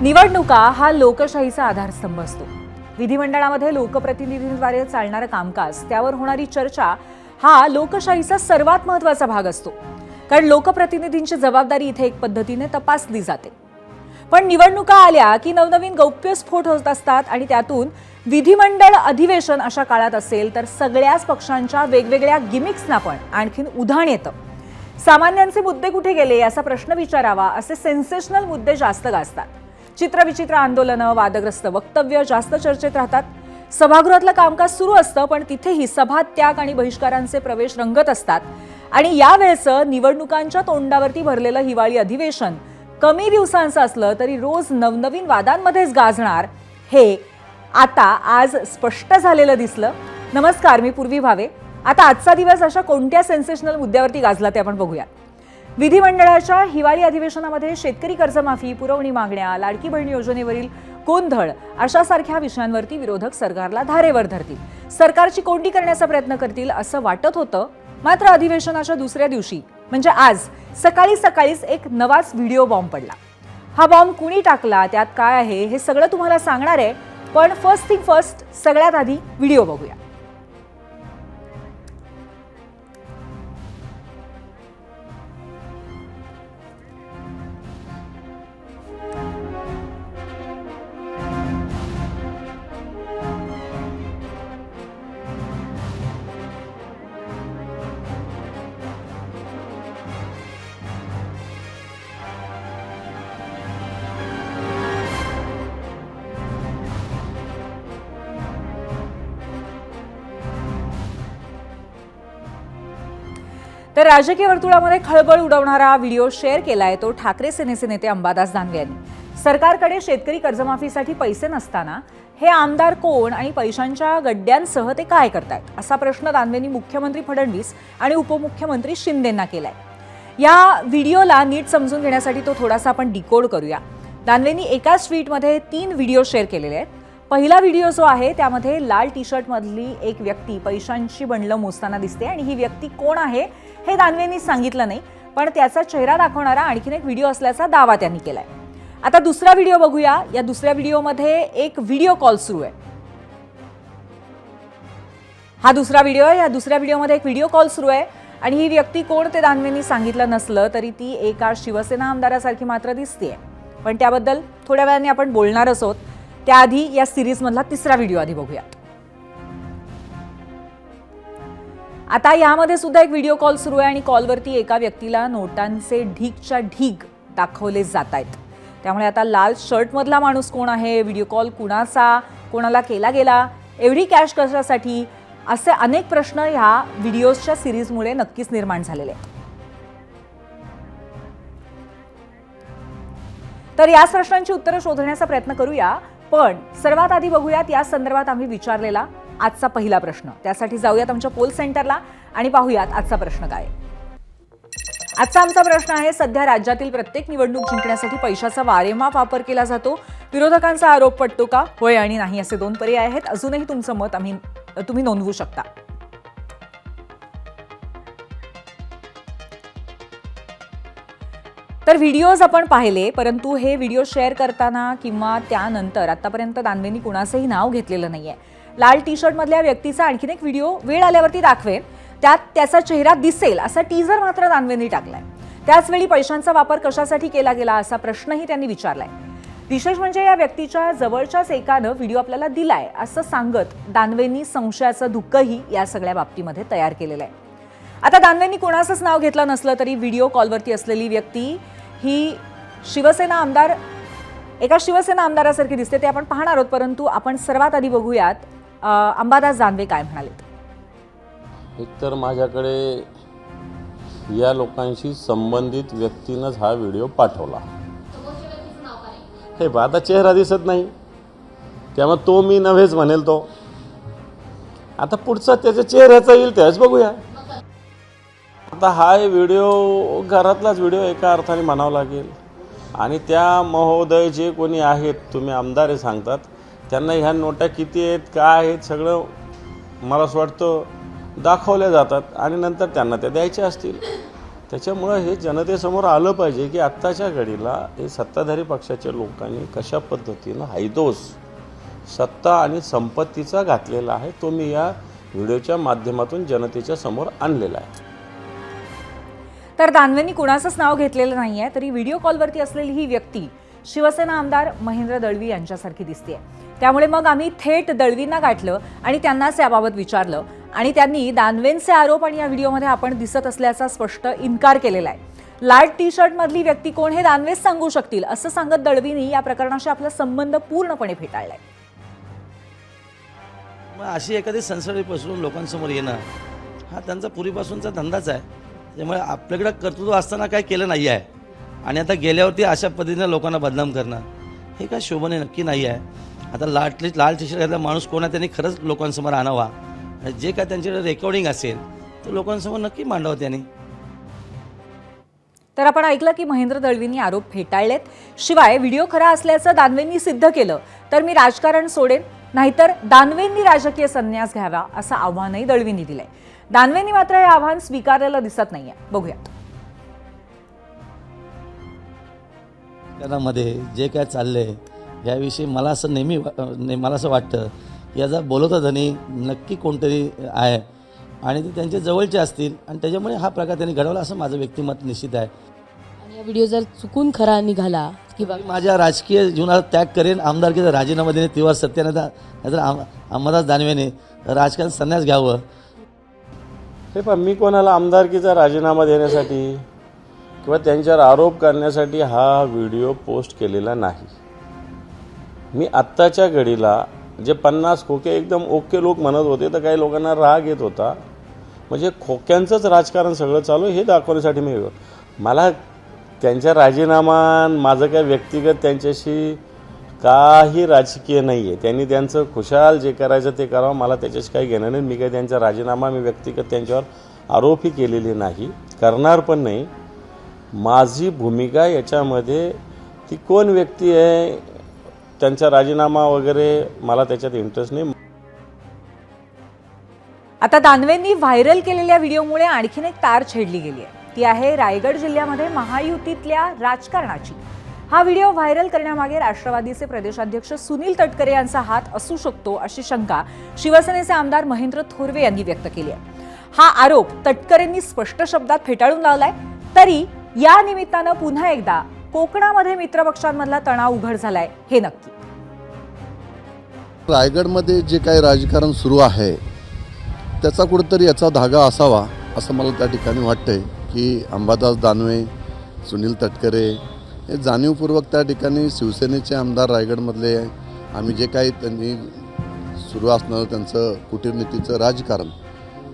निवडणुका हा लोकशाहीचा आधारस्तंभ असतो। विधिमंडळामध्ये लोकप्रतिनिधींद्वारे चालणारं कामकाज, त्यावर होणारी चर्चा हा लोकशाहीचा सर्वात महत्त्वाचा भाग असतो। कारण लोकप्रतिनिधींची जबाबदारी इथे एक पद्धतीने तपासली जाते। पण निवडणुका आल्या की नवनवीन गौप्यस्फोट होत असतात आणि त्यातून विधिमंडळ अधिवेशन अशा काळात असेल तर सगळ्याच पक्षांच्या वेगवेगळ्या गिमिक्सना पण आणखीन उधाण येतं। सामान्यांचे मुद्दे कुठे गेले असा प्रश्न विचारावा असे सेन्सेशनल मुद्दे जास्त गाजतात। चित्रविचित्र आंदोलनं, वादग्रस्त वक्तव्य जास्त चर्चेत राहतात। सभागृहातलं कामकाज सुरू असतं पण तिथेही सभात्याग आणि बहिष्कारांचे प्रवेश रंगत असतात। आणि यावेळेचं निवडणुकांच्या तोंडावरती भरलेलं हिवाळी अधिवेशन कमी दिवसांचं असलं तरी रोज नवनवीन वादांमध्येच गाजणार हे आता आज स्पष्ट झालेलं दिसलं। नमस्कार, मी पूर्वी भावे। आता आजचा दिवस अशा कोणत्या सेन्सेशनल मुद्द्यावरती गाजला ते आपण बघूया। विधिमंडळाच्या हिवाळी अधिवेशनामध्ये शेतकरी कर्जमाफी, पुरवणी मागण्या, लाडकी बहीण योजनेवरील गोंधळ अशासारख्या विषयांवरती विरोधक सरकारला धारेवर धरतील, सरकारची कोंडी करण्याचा प्रयत्न करतील असं वाटत होतं। मात्र अधिवेशनाच्या दुसऱ्या दिवशी म्हणजे आज सकाळीच एक नवाच व्हिडिओ बॉम्ब पडला। हा बॉम्ब कुणी टाकला, त्यात काय आहे हे सगळं तुम्हाला सांगणार आहे। पण फर्स्ट थिंग फर्स्ट, सगळ्यात आधी व्हिडिओ बघूया। तर राजकीय वर्तुळामध्ये खळबळ उडवणारा व्हिडिओ शेअर केलाय तो ठाकरे सेनेचे नेते अंबादास दानवे यांनी। सरकारकडे शेतकरी कर्जमाफीसाठी पैसे नसताना हे आमदार कोण आणि पैशांच्या गड्ड्यांसह ते काय करतायत असा प्रश्न दानवेंनी मुख्यमंत्री फडणवीस आणि उपमुख्यमंत्री शिंदेंना केलाय। या व्हिडिओला नीट समजून घेण्यासाठी तो थोडासा आपण डिकोड करूया। दानवेंनी एकाच ट्विटमध्ये 3 व्हिडिओ शेअर केलेले आहेत। पहिला व्हिडिओ जो आहे त्यामध्ये लाल टी शर्ट मधली एक व्यक्ती पैशांची बंडलं मोजताना दिसते आणि ही व्यक्ती कोण आहे हे दानवेंनी सांगितलं नाही, पण त्याचा चेहरा दाखवणारा आणखीन एक व्हिडिओ असल्याचा दावा त्यांनी केलाय। आता दुसरा व्हिडिओ बघूया। या दुसऱ्या व्हिडिओमध्ये एक व्हिडिओ कॉल सुरू आहे। हा दुसरा व्हिडिओ आहे। या दुसऱ्या व्हिडिओमध्ये एक व्हिडिओ कॉल सुरू आहे आणि ही व्यक्ती कोण ते दानवेंनी सांगितलं नसलं तरी ती एका शिवसेना आमदारासारखी मात्र दिसतेय, पण त्याबद्दल थोड्या वेळाने आपण बोलणारच आहोत। त्याआधी या सिरीज मधला तिसरा व्हिडिओ आधी बघूया। आता यामध्ये सुद्धा एक व्हिडिओ कॉल सुरू आहे आणि कॉलवरती एका व्यक्तीला नोटांचे ढीगच्या ढीग दाखवले जात आहेत। त्यामुळे आता लाल शर्ट मधला माणूस कोण आहे, व्हिडिओ कॉल कुणाचा, कोणाला केला गेला, एवढी कॅश कशासाठी, असे अनेक प्रश्न ह्या व्हिडिओजच्या सिरीजमुळे नक्कीच निर्माण झालेले आहेत। तर याच प्रश्नांची उत्तरं शोधण्याचा प्रयत्न करूया, पण सर्वात आधी बघूयात या संदर्भात आम्ही विचारलेला आजचा पहिला प्रश्न। त्यासाठी जाऊयात आमच्या पोल सेंटरला आणि पाहूयात आजचा प्रश्न काय। आजचा आमचा प्रश्न आहे, सध्या राज्यातील प्रत्येक निवडणूक जिंकण्यासाठी पैशाचा वारेमाप वापर केला जातो। विरोधकांचा आरोप पटतो का? होय आणि नाही असे 2 पर्याय आहेत। अजूनही तुमचं मत तुम्ही नोंदवू शकता। तर व्हिडिओज आपण पाहिले, परंतु हे व्हिडिओ शेअर करताना किंवा त्यानंतर आतापर्यंत दानवेंनी कुणाचंही नाव घेतलेलं नाहीये। लाल टी शर्ट मधल्या व्यक्तीचा आणखीन एक व्हिडिओ वेळ आल्यावरती दाखवेन, त्यात त्याचा चेहरा दिसेल असा टीजर मात्र दानवेंनी टाकलाय। त्याचवेळी पैशांचा वापर कशासाठी केला गेला असा प्रश्नही त्यांनी विचारलाय। विशेष म्हणजे या व्यक्तीच्या जवळच्याच एकानं व्हिडिओ आपल्याला दिलाय असं सांगत दानवेंनी संशयाचं धुक्कही या सगळ्या बाबतीमध्ये तयार केलेलं आहे। आता दानवेंनी कोणाचंच नाव घेतलं नसलं तरी व्हिडिओ कॉलवरती असलेली व्यक्ती ही एका शिवसेना आमदारासारखी दिसते, ते आपण पाहणार आहोत। परंतु आपण सर्वात आधी बघूयात अंबादास दानवे काय म्हणालेत। एकतर माझ्याकडे या लोकांशी संबंधित व्यक्तीनंच हा व्हिडिओ पाठवला। हे आता चेहरा दिसत नाही, त्यामुळे तो मी नव्हेच म्हणेल। तो आता पुढचा त्याच्या चेहऱ्याचा येईल त्याच बघूया। आता हा व्हिडिओ घरातलाच व्हिडिओ एका अर्थाने म्हणावं लागेल आणि त्या महोदय जे कोणी आहेत, तुम्ही आमदार हे सांगतात, त्यांना ह्या नोटा किती आहेत, काय आहेत, सगळं मला असं वाटतं दाखवल्या जातात आणि नंतर त्यांना त्या द्यायच्या असतील। त्याच्यामुळं हे जनतेसमोर आलं पाहिजे की आत्ताच्या घडीला हे सत्ताधारी पक्षाच्या लोकांनी कशा पद्धतीनं हैदोस सत्ता आणि संपत्तीचा घातलेला आहे, तो मी या व्हिडिओच्या माध्यमातून जनतेच्या समोर आणलेला आहे. तर दानवेंनी कुणाचंच नाव घेतलेलं नाही आहे, तरी व्हिडिओ कॉलवरती असलेली ही व्यक्ती शिवसेना आमदार महेंद्र दळवी यांच्यासारखी दिसते. त्यामुळे मग आम्ही थेट दळवींना गाठलं आणि त्यांनाच याबाबत विचारलं आणि त्यांनी दानवेंचे आरोप आणि या व्हिडिओमध्ये आपण दिसत असल्याचा स्पष्ट इन्कार केलेला आहे. लाल टी शर्टमधली व्यक्ती कोण हे दानवेच सांगू शकतील असं सांगत दळवींनी या प्रकरणाशी आपला संबंध पूर्णपणे फेटाळलाय. मग अशी एखादी संसर्ग पसरून लोकांसमोर येणं हा त्यांचा पूर्वीपासूनचा धंदाच आहे. त्यामुळे आपल्याकडं कर्तृत्व असताना काय केलं नाही आहे आणि आता गेल्यावरती अशा पद्धतीने लोकांना बदनाम करणं हे काय शोभनीय नक्की नाही आहे. आता लाल टी शर्ट घातला माणूस कोणा त्यांनी खरंच लोकांसमोर आणावा आणि जे काय त्यांच्याकडे रेकॉर्डिंग असेल तर लोकांसमोर नक्की मांडावं त्यांनी. तर आपण ऐकलं की महेंद्र दळवींनी आरोप फेटाळलेत. शिवाय व्हिडिओ खरा असल्याचं दानवेंनी सिद्ध केलं तर मी राजकारण सोडेन, नाहीतर दानवेंनी राजकीय संन्यास घ्यावा असं आव्हानही दळवींनी दिलंय. दानवेंनी मात्र हे आव्हान स्वीकारलेलं दिसत नाहीये. बघूयात. मध्ये जे काय चाललंय याविषयी मला असं वाटतं याचा बोलवता धनी नक्की कोणतरी आहे आणि ते त्यांच्या जवळचे असतील आणि त्याच्यामुळे हा प्रकार त्यांनी घडवला असं माझं व्यक्तिमत निश्चित आहे. आणि हा व्हिडिओ जर चुकून खरा निघाला किंवा मी माझ्या राजकीय जीवनात त्याग करेन, आमदारकीचा राजीनामा देणे तेव्हा सत्यानंतर अंबादास दानवेने राजकारण संन्यास घ्यावं. हे पण मी कोणाला आमदारकीचा राजीनामा देण्यासाठी किंवा त्यांच्यावर आरोप करण्यासाठी हा व्हिडिओ पोस्ट केलेला नाही. मी आत्ताच्या घडीला जे 50 खोके एकदम ओके लोक म्हणत होते तर काही लोकांना राग येत होता, म्हणजे खोक्यांचंच राजकारण सगळं चालू हे दाखवण्यासाठी मला त्यांच्या राजीनामा माझं काय व्यक्तिगत त्यांच्याशी काही राजकीय नाही आहे. त्यांनी त्यांचं खुशाल जे करायचं ते करावं, मला त्याच्याशी काही घेणं नाही. मी काही त्यांचा राजीनामा मी व्यक्तिगत त्यांच्यावर आरोपही केलेले नाही, करणार पण नाही. माझी भूमिका याच्यामध्ये ती कोण व्यक्ती आहे त्यांचा राजीनामा वगैरे मला त्याच्यात इंटरेस्ट नाही. आता दानवेंनी व्हायरल केलेल्या व्हिडिओमुळे आणखीन एक तार छेडली गेली आहे. ती आहे रायगड जिल्ह्यामध्ये महायुतीतल्या राजकारणाची. हा व्हिडिओ व्हायरल करण्यामागे राष्ट्रवादीचे प्रदेशाध्यक्ष सुनील तटकरे यांचा हात असू शकतो अशी शंका शिवसेनेचे आमदार महेंद्र थोरवे यांनी व्यक्त केली आहे. हा आरोप तटकरेंनी स्पष्ट शब्दात फेटाळून लावलाय. तरी या निमित्तानं पुन्हा एकदा कोकणामध्ये मित्रपक्षांमधला तणाव उघड झालाय हे नक्की. रायगडमध्ये जे काही राजकारण सुरू आहे त्याचा कुठेतरी याचा धागा असावा असं मला त्या ठिकाणी वाटतंय की अंबादास दानवे, सुनील तटकरे हे जाणीवपूर्वक त्या ठिकाणी शिवसेनेचे आमदार रायगडमधले आहे. आम्ही जे काही त्यांनी सुरू असणारं त्यांचं कूटनीतीचं राजकारण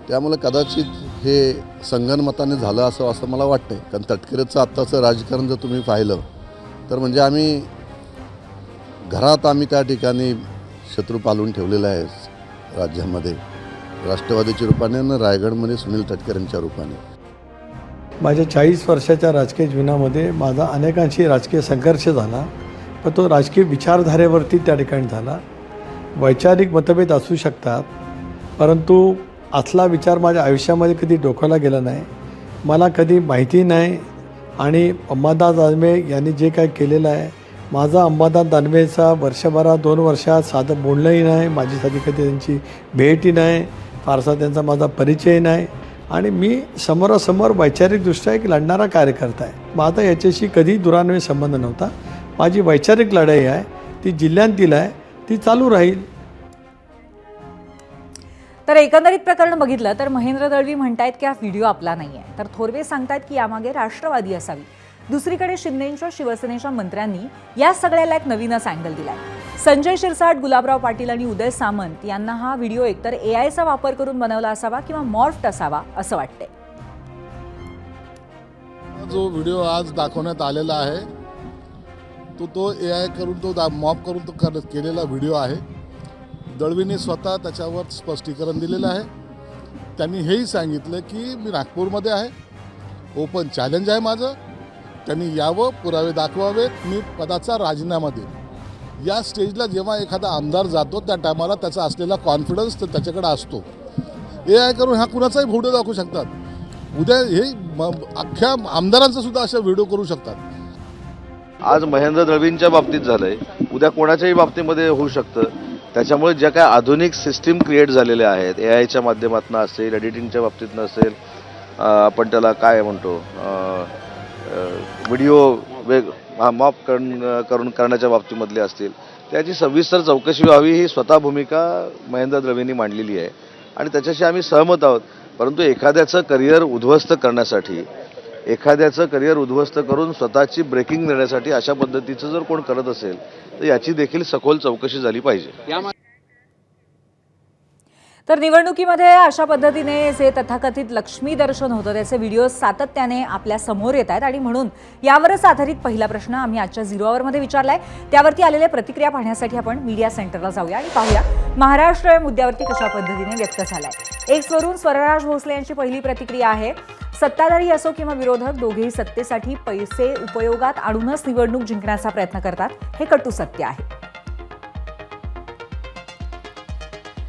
त्यामुळे कदाचित हे संगनमताने झालं असं मला वाटतंय. कारण तटकरेचं आत्ताचं राजकारण जर तुम्ही पाहिलं तर म्हणजे घरात आम्ही त्या ठिकाणी शत्रू पालवून ठेवलेला आहे राज्यामध्ये, राष्ट्रवादीच्या रूपाने आणि रायगडमध्ये सुनील तटकरेंच्या रूपाने. माझ्या 40 वर्षाच्या राजकीय जीवनामध्ये माझा अनेकांशी राजकीय संघर्ष झाला, पण तो राजकीय विचारधारेवरती त्या ठिकाणी झाला. वैचारिक मतभेद असू शकतात, परंतु असला विचार माझ्या आयुष्यामध्ये कधी डोक्याला गेला नाही, मला कधी माहिती नाही. आणि अंबादास दानवे यांनी जे काय केलेलं आहे, माझा अंबादास दानवेचा वर्षभरात 2 वर्षात साधं बोलणंही नाही, माझी कधी त्यांची भेटही नाही, फारसा त्यांचा माझा परिचय नाही आणि मी समोरासमोर वैचारिकदृष्ट्या एक लढणारा कार्यकर्ता आहे. माझा याच्याशी कधी दुरान्वय संबंध नव्हता. माझी वैचारिक लढाई आहे, ती जिल्ह्यांतील आहे, ती चालू राहील. तर एकंदरीत प्रकरण बघितलं तर महेंद्र दळवी म्हणतायत की हा व्हिडिओ आपला नाहीये, तर थोरवे सांगतायत की यामागे राष्ट्रवादी असावी. दुसरीकडे शिंदेंच्या शिवसेनेच्या मंत्र्यांनी या सगळ्याला एक नवीनच अँगल दिलाय. संजय शिरसाट, गुलाबराव पाटील आणि उदय सामंत यांना हा व्हिडिओ एकतर एआयचा वापर करून बनवला असावा किंवा मॉर्फ्ड असावा असं वाटतंय. जो व्हिडिओ आज दाखवण्यात आलेला आहे तो एआय करून तो मॉप करून तो केलेला व्हिडिओ आहे. दळवीने स्वतः त्याच्यावर स्पष्टीकरण दिलेलं आहे. त्यांनी हेही सांगितलं की मी नागपूरमध्ये आहे, ओपन चॅलेंज आहे माझं, त्यांनी यावं, पुरावे दाखवावेत, मी पदाचा राजीनामा देईन. या स्टेजला जेव्हा एखादा आमदार जातो त्या टायमाला त्याचा असलेला कॉन्फिडन्स तर त्याच्याकडे असतो. एआय करून हा कुणाचाही व्हिडिओ दाखवू शकतात. उद्या हे अख्ख्या आमदारांचा सुद्धा अशा व्हिडिओ करू शकतात. आज महेंद्र दळवींच्या बाबतीत झालंय, उद्या कोणाच्याही बाबतीमध्ये होऊ शकतं. त्याच्यामुळे ज्या काय आधुनिक सिस्टीम क्रिएट झालेल्या आहेत, AIच्या माध्यमातून असेल, एडिटिंगच्या बाबतीत नसेल, आपण त्याला काय म्हणतो, व्हिडिओ मॉप करून करण्याच्या बाबतीमधले असतील, त्याची सविस्तर चौकशी व्हावी ही स्वतः भूमिका महेंद्र दळवींनी मांडलेली आहे आणि त्याच्याशी आम्ही सहमत आहोत. परंतु एखाद्याचं करिअर उद्ध्वस्त करण्यासाठी, एखाद्याचं करिअर उद्ध्वस्त करून स्वतःची ब्रेकिंग देण्यासाठी अशा पद्धतीचं जर कोण करत असेल तर याची देखील सखोल चौकशी झाली पाहिजे. तर निवडणुकीमध्ये अशा पद्धतीने जे तथाकथित लक्ष्मी दर्शन होतं त्याचे व्हिडिओ सातत्याने आपल्या समोर येत आहेत आणि म्हणून यावरच आधारित पहिला प्रश्न आम्ही आजच्या 0 आवरमध्ये विचारलाय. त्यावरती आलेल्या प्रतिक्रिया पाहण्यासाठी आपण मीडिया सेंटरला जाऊया आणि पाहूया महाराष्ट्र या मुद्द्यावरती कशा पद्धतीने व्यक्त झालाय. एक्सवरून स्वरराज भोसले यांची पहिली प्रतिक्रिया आहे. सत्ताधारी असो किंवा विरोधक दोघेही सत्तेसाठी पैसे उपयोगात आणूनच निवडणूक जिंकण्याचा प्रयत्न करतात, हे कटू सत्य आहे.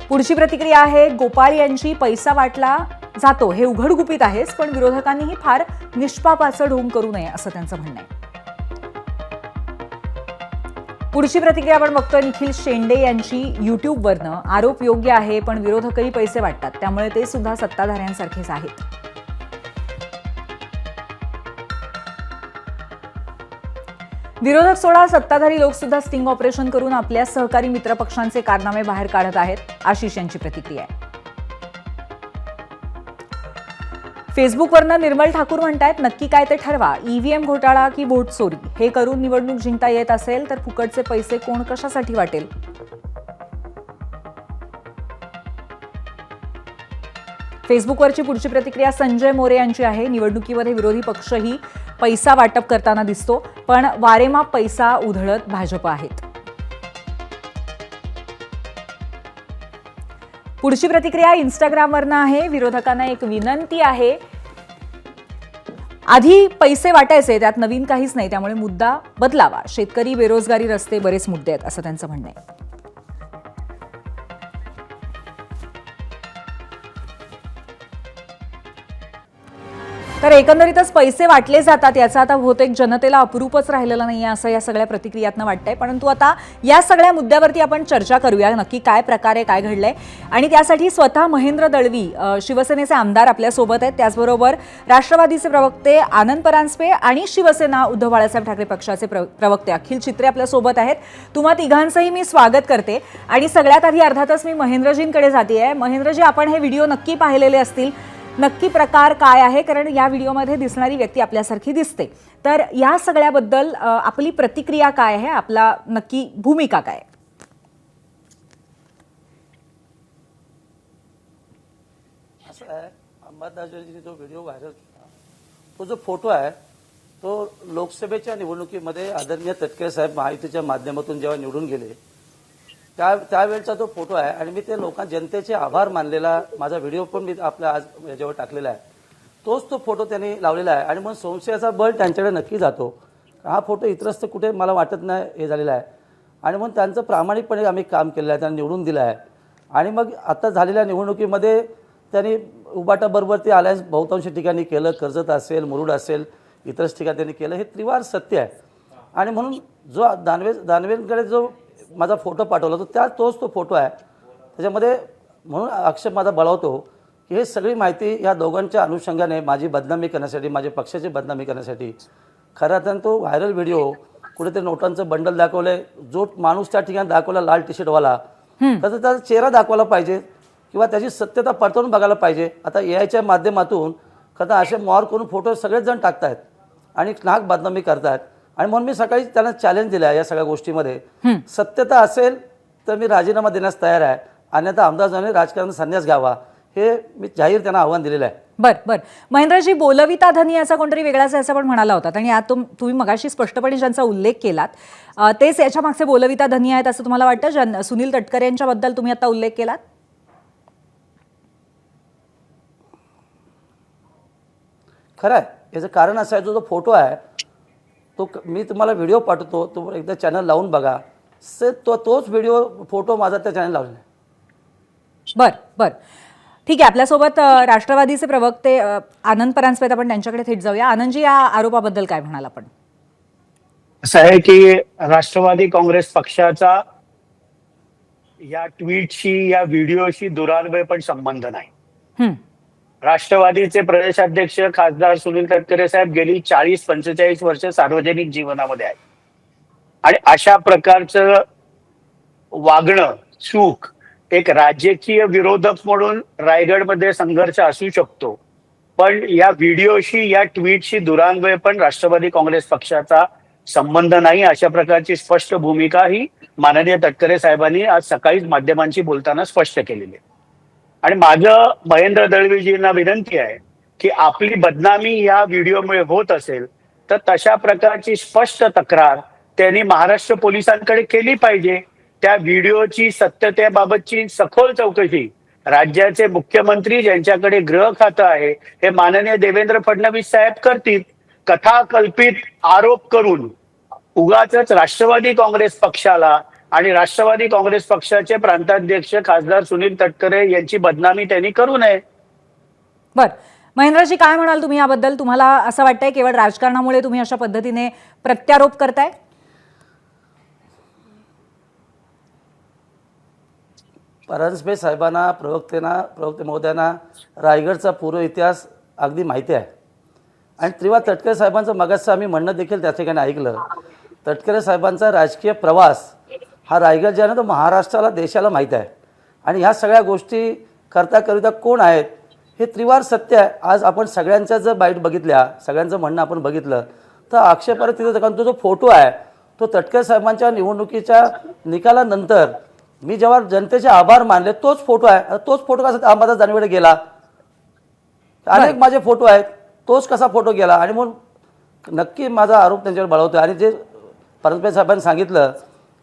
पुढची प्रतिक्रिया आहे गोपाळ यांची. पैसा वाटला जातो हे उघडगुपित आहेच, पण विरोधकांनीही फार निष्पापाचं ढोंग करू नये असं त्यांचं म्हणणं आहे. पुढची प्रतिक्रिया आपण बघतोय निखिल शेंडे यांची. युट्यूबवरनं आरोप योग्य आहे, पण विरोधकही पैसे वाटतात, त्यामुळे ते सुद्धा सत्ताधाऱ्यांसारखेच आहेत. विरोधक सोडा, सत्ताधारी लोक सुद्धा स्टिंग ऑपरेशन करून आपल्या सहकारी मित्रपक्षांचे कारनामे बाहेर काढत आहेत, आशिष यांची प्रतिक्रिया आहे. फेसबुकवरनं निर्मल ठाकूर म्हणतायत नक्की काय ते ठरवा. EVM घोटाळा की वोट चोरी हे करून निवडणूक जिंकता येत असेल तर फुकटचे पैसे कोण कशासाठी वाटेल. फेसबुकवरची पुढची प्रतिक्रिया संजय मोरे यांची आहे. निवडणुकीमध्ये विरोधी पक्षही पैसा वाटप करताना दिसतो, पण वारेमाप पैसा उधळत भाजप आहेत. पुढची प्रतिक्रिया इंस्टाग्रामवरनं आहे. विरोधकांना एक विनंती आहे, आधी पैसे वाटायचे, त्यात नवीन काहीच नाही, त्यामुळे मुद्दा बदलावा. शेतकरी, बेरोजगारी, रस्ते बरेच मुद्दे आहेत असं त्यांचं म्हणणं आहे. तर एकंदरीतच पैसे वाटले जातात याचा आता बहुतेक जनतेला अप्रूपच राहिलेला नाहीये असं या सगळ्या प्रतिक्रियातनं वाटतंय. परंतु आता या सगळ्या मुद्द्यावरती आपण चर्चा करूया, नक्की काय प्रकारे काय घडलंय. आणि त्यासाठी स्वतः महेंद्र दळवी शिवसेनेचे आमदार आपल्यासोबत आहेत, त्याचबरोबर राष्ट्रवादीचे प्रवक्ते आनंद परांजपे आणि शिवसेना उद्धव बाळासाहेब ठाकरे पक्षाचे प्रवक्ते अखिल चित्रे आपल्यासोबत आहेत. तुम्हा तिघांचंही मी स्वागत करते. आणि सगळ्यात आधी अर्थातच मी महेंद्रजींकडे जाते. महेंद्रजी, आपण हे व्हिडिओ नक्की पाहिलेले असतील, नक्की प्रकार काय आहे, कारण या व्हिडिओमध्ये दिसणारी व्यक्ती आपल्यासारखी दिसते, तर या सगळ्याबद्दल आपली प्रतिक्रिया काय आहे, आपला नक्की भूमिका काय? असं आहे, अंबादासजींनी जो व्हिडिओ व्हायरल केला, तो जो फोटो आहे तो लोकसभेच्या निवडणुकीमध्ये आदरणीय तटकरे साहेब महायुतीच्या माध्यमातून जेव्हा निवडून गेले त्यावेळचा तो फोटो आहे. आणि मी ते जनतेचे आभार मानलेला माझा व्हिडिओ पण मी आपल्या आज याच्यावर टाकलेला आहे. तोच तो फोटो त्यांनी लावलेला आहे. आणि मग संशयाचा बळ त्यांच्याकडे नक्की जातो. हा फोटो इतरस्त कुठे मला वाटत नाही हे झालेला आहे. आणि मग त्यांचं प्रामाणिकपणे आम्ही काम केलेलं आहे, त्यांना निवडून दिलं आहे. आणि मग आता झालेल्या निवडणुकीमध्ये त्यांनी उबाटाबरोबर ते अलायन्स बहुतांश ठिकाणी केलं, कर्जत असेल, मुरुड असेल, इतरच ठिकाणी त्यांनी केलं, हे त्रिवार सत्य आहे. आणि म्हणून जो दानवेंकडे जो माझा फोटो पाठवला तोच तो फोटो आहे. त्याच्यामध्ये म्हणून आक्षेप माझा बळावतो की हे सगळी माहिती या दोघांच्या अनुषंगाने माझी बदनामी करण्यासाठी, माझ्या पक्षाची बदनामी करण्यासाठी, खरं तर तो व्हायरल व्हिडिओ कुठेतरी नोटांचं बंडल दाखवलंय, जो माणूस त्या ठिकाणी दाखवला लाल टी शर्टवाला, तर त्याचा चेहरा दाखवला पाहिजे किंवा त्याची सत्यता पडताळून बघायला पाहिजे. आता AIच्या माध्यमातून खरं असे मॉर करून फोटो सगळेच जण टाकतायत आणि नाक बदनामी करतायत. आणि म्हणून मी सकाळी त्यांना चॅलेंज दिलं आहे, या सगळ्या गोष्टीमध्ये सत्यता असेल तर मी राजीनामा देण्यास तयार आहे, अन्यथा आमदारांनी राजकारणाचा संन्यास घ्यावा, हे मी जाहीर त्यांना आव्हान दिलेलं आहे. बर महेंद्रजी, बोलविता धनी याचा कोणतरी वेगळाच असं पण म्हणाला होता आणि यात तुम्ही मगाशी स्पष्टपणे ज्यांचा उल्लेख केलात तेच याच्या मागचे बोलविता धनी आहेत असं तुम्हाला वाटतं? सुनील तटकरे यांच्याबद्दल तुम्ही आता उल्लेख केलात. खरं आहे, याचं कारण असं आहे, जो फोटो आहे तो मी तुम्हाला व्हिडिओ पाठवतो, तो एकदा चॅनल लावून बघा. तोच व्हिडिओ फोटो माझा त्या चॅनल लावलेला आहे. बर ठीक आहे, आपल्यासोबत राष्ट्रवादीचे प्रवक्ते आनंद परांजपे, आपण त्यांच्याकडे थेट जाऊया. आनंदजी, या आरोपाबद्दल काय म्हणाल आपण? असं आहे की राष्ट्रवादी काँग्रेस पक्षाचा या ट्विटशी, या व्हिडिओशी दुरान्वय पण संबंध नाही. हं, राष्ट्रवादीचे प्रदेशाध्यक्ष खासदार सुनील तटकरे साहेब गेली 40-45 वर्ष सार्वजनिक जीवनामध्ये आहेत आणि अशा प्रकारचं वागणं, चूक, एक राजकीय विरोधक म्हणून रायगडमध्ये संघर्ष असू शकतो, पण या व्हिडिओशी, या ट्विटशी दुरान्वय पण राष्ट्रवादी काँग्रेस पक्षाचा संबंध नाही, अशा प्रकारची स्पष्ट भूमिका ही माननीय तटकरे साहेबांनी आज सकाळीच माध्यमांशी बोलताना स्पष्ट केलेली आहे. आणि माझं महेंद्र दळवीजींना विनंती आहे की आपली बदनामी या व्हिडिओमुळे होत असेल तर तशा प्रकारची स्पष्ट तक्रार त्यांनी महाराष्ट्र पोलिसांकडे केली पाहिजे. त्या व्हिडिओची सत्यतेबाबतची सखोल चौकशी राज्याचे मुख्यमंत्री, ज्यांच्याकडे गृह खातं आहे, हे माननीय देवेंद्र फडणवीस साहेब करतील. कथाकल्पित आरोप करून उगाचच राष्ट्रवादी काँग्रेस पक्षाला आणि राष्ट्रवादी काँग्रेस पक्षाचे प्रांताध्यक्ष खासदार सुनील तटकरे यांची बदनामी त्यांनी करू नये. बर, महेंद्रजी, काय म्हणाल तुम्ही याबद्दल? तुम्हाला असं वाटतंय केवळ राजकारणामुळे तुम्ही अशा पद्धतीने प्रत्यारोप करताय? परांजपे साहेबांना, प्रवक्ते महोदयांना रायगडचा पूर्व इतिहास अगदी माहिती आहे आणि त्रिवार तटकरे साहेबांचं मगाचं आम्ही म्हणणं देखील त्या ठिकाणी ऐकलं. तटकरे साहेबांचा राजकीय प्रवास हा रायगड जे आहे ना, तो महाराष्ट्राला, देशाला माहीत आहे आणि ह्या सगळ्या गोष्टी करता कोण आहेत हे त्रिवार सत्य आहे. आज आपण सगळ्यांच्या जर बाईट बघितल्या, सगळ्यांचं म्हणणं आपण बघितलं तर आक्षेपार्ह तिथे, कारण तो जो फोटो आहे तो तटकरे साहेबांच्या निवडणुकीच्या निकालानंतर मी जेव्हा जनतेचे आभार मानले तोच फोटो आहे. तोच फोटो कसा अंबादास दानवेकडे गेला? अनेक माझे फोटो आहेत, तोच कसा फोटो गेला? आणि म्हणून नक्की माझा आरोप त्यांच्यावर बळवतो. आणि जे परांजपे साहेबांनी सांगितलं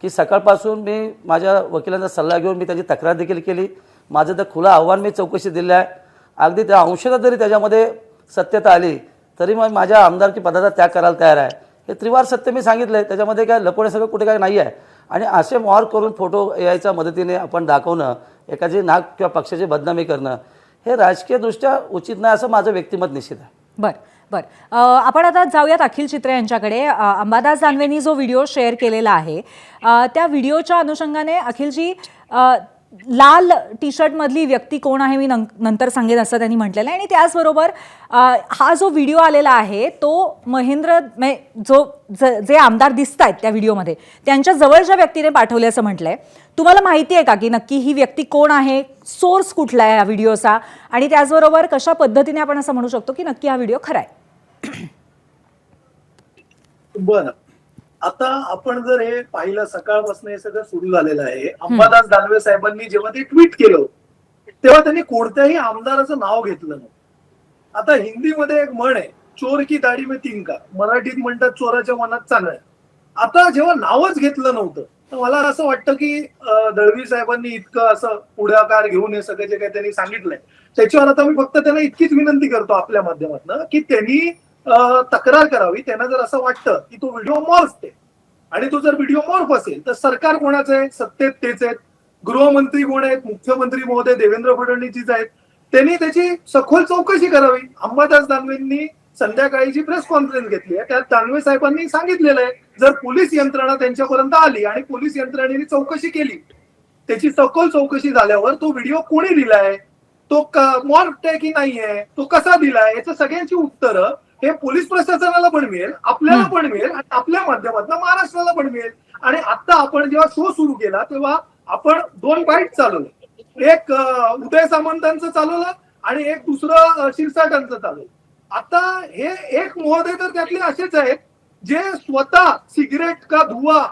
की सकाळपासून मी माझ्या वकिलांचा सल्ला घेऊन मी त्याची तक्रार देखील केली. माझं तर खुलं आव्हान मी चौकशी दिली आहे. अगदी त्या अंशात जरी त्याच्यामध्ये सत्यता आली तरी मग माझ्या आमदारकी पदाचा त्याग करायला तयार आहे. हे त्रिवार सत्य मी सांगितलं आहे, त्याच्यामध्ये काय लपवण्यासारखं कुठे काय नाही आहे. आणि असे मॉर करून फोटो यायच्या मदतीने आपण दाखवणं, एकाची नाक किंवा पक्षाची बदनामी करणं, हे राजकीयदृष्ट्या उचित नाही असं माझं व्यक्तिमत निश्चित आहे. बर, आपण आता जाऊयात अखिल चित्रे यांच्याकडे. अंबादास दानवेंनी जो व्हिडिओ शेअर केलेला आहे त्या व्हिडिओच्या अनुषंगाने अखिलजी, लाल टी शर्ट मधली व्यक्ती कोण आहे मी नंतर सांगेन असं त्यांनी म्हटलेलं आहे. आणि त्याचबरोबर हा जो व्हिडिओ आलेला आहे तो महेंद्र, जे आमदार दिसत आहेत त्या व्हिडिओमध्ये त्यांच्या जवळच्या व्यक्तीने पाठवले असं म्हटलंय. तुम्हाला माहिती आहे का की नक्की ही व्यक्ती कोण आहे, सोर्स कुठला आहे या व्हिडिओचा, आणि त्याचबरोबर कशा पद्धतीने आपण असं म्हणू शकतो की नक्की हा व्हिडिओ खरा आहे? बरं, आता आपण जर हे पाहिलं, सकाळपासून हे सगळं सुरू झालेलं आहे. अंबादास दानवे साहेबांनी जेव्हा ते ट्विट केलं तेव्हा त्यांनी कोणत्याही आमदाराचं नाव घेतलं नाही. आता हिंदीमध्ये एक म्हण आहे, चोर की दाढी में तिनका, मराठीत म्हणतात चोराच्या मनात चांगलं. आता जेव्हा नावच घेतलं नव्हतं तर मला असं वाटतं की दळवी साहेबांनी इतकं असं पुढाकार घेऊन हे सगळं जे काही त्यांनी सांगितलंय त्याच्यावर आता मी फक्त त्यांना इतकीच विनंती करतो आपल्या माध्यमातून की त्यांनी तक्रार करावी. त्यांना जर असं वाटतं की तो व्हिडिओ मॉर्फ आहे आणि तो जर व्हिडिओ मॉर्फ असेल तर सरकार कोणाचं आहे? सत्तेत तेच आहेत. गृहमंत्री कोण आहेत? मुख्यमंत्री महोदय देवेंद्र फडणवीसजीच आहेत. त्यांनी त्याची सखोल चौकशी करावी. अंबादास दानवेंनी संध्याकाळी जी प्रेस कॉन्फरन्स घेतली आहे त्यात दानवे साहेबांनी सांगितलेलं आहे जर पोलीस यंत्रणा त्यांच्यापर्यंत आली आणि पोलीस यंत्रणेने चौकशी केली, त्याची सखोल चौकशी झाल्यावर तो व्हिडिओ कोणी दिलाय, तो मॉर्फ आहे की नाहीये, तो कसा दिलाय, याचं सगळ्यांची उत्तरं हे पोलीस प्रशासनाला पण मिळेल, आपल्याला पण मिळेल आणि आपल्या माध्यमातून महाराष्ट्राला पण मिळेल. आणि आता आपण जेव्हा शो सुरू केला तेव्हा आपण 2 बाईट चालवलं, एक उदय सामंतांचं चालवलं आणि एक दुसरं शिरसाटांचं चालवलं. आता हे एक महोदय तर त्यातले असेच आहेत जे स्वतः सिगरेट का धुवा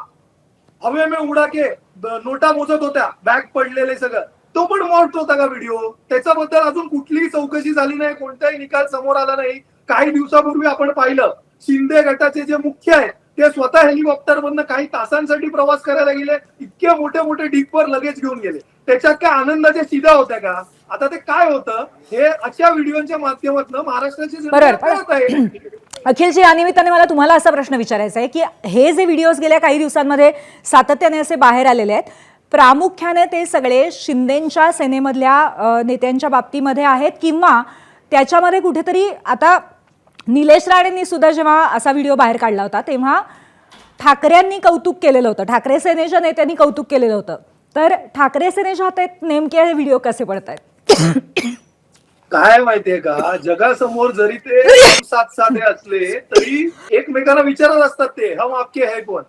हवे में उडा के नोटा मोजत होत्या, बॅग पडलेले सगळं, तो पण मॉर्फ होता का व्हिडिओ? त्याच्याबद्दल अजून कुठलीही चौकशी झाली नाही, कोणताही निकाल समोर आला नाही. काही दिवसापूर्वी आपण पाहिलं शिंदे गटाचे जे मुख्य आहेत ते स्वतः हेलिकॉप्टर मधनं काही तासांसाठी प्रवास करायला गेले, इतके मोठे मोठे ढीगभर लगेच घेऊन गेले. त्याच्यात काय आनंदाच्या शिदा होत्या का? आता ते काय होतं हे अशा व्हिडिओच्या माध्यमातून महाराष्ट्राची जनता कळत आहे. अखिलजी, या निमित्ताने मला तुम्हाला असा प्रश्न विचारायचा आहे की हे जे व्हिडिओज गेल्या काही दिवसांमध्ये सातत्याने असे बाहेर आलेले आहेत, प्रामुख्याने ते सगळे शिंदेंच्या सेनेमधल्या नेत्यांच्या बाबतीमध्ये आहेत, किंवा त्याच्यामध्ये कुठेतरी आता निलेश राणेंनी सुद्धा जेव्हा असा व्हिडिओ बाहेर काढला होता तेव्हा ठाकरेंनी कौतुक केलेलं होतं, ठाकरे सेनेच्या नेत्यांनी कौतुक केलेलं होतं. तर ठाकरे सेनेच्या हातात नेमके हे व्हिडिओ कसे पडत आहेत? काय माहितीये का, जगासमोर जरी ते साथ साधे असले तरी एकमेकांना विचारत असतात ते हम आपके है कोण.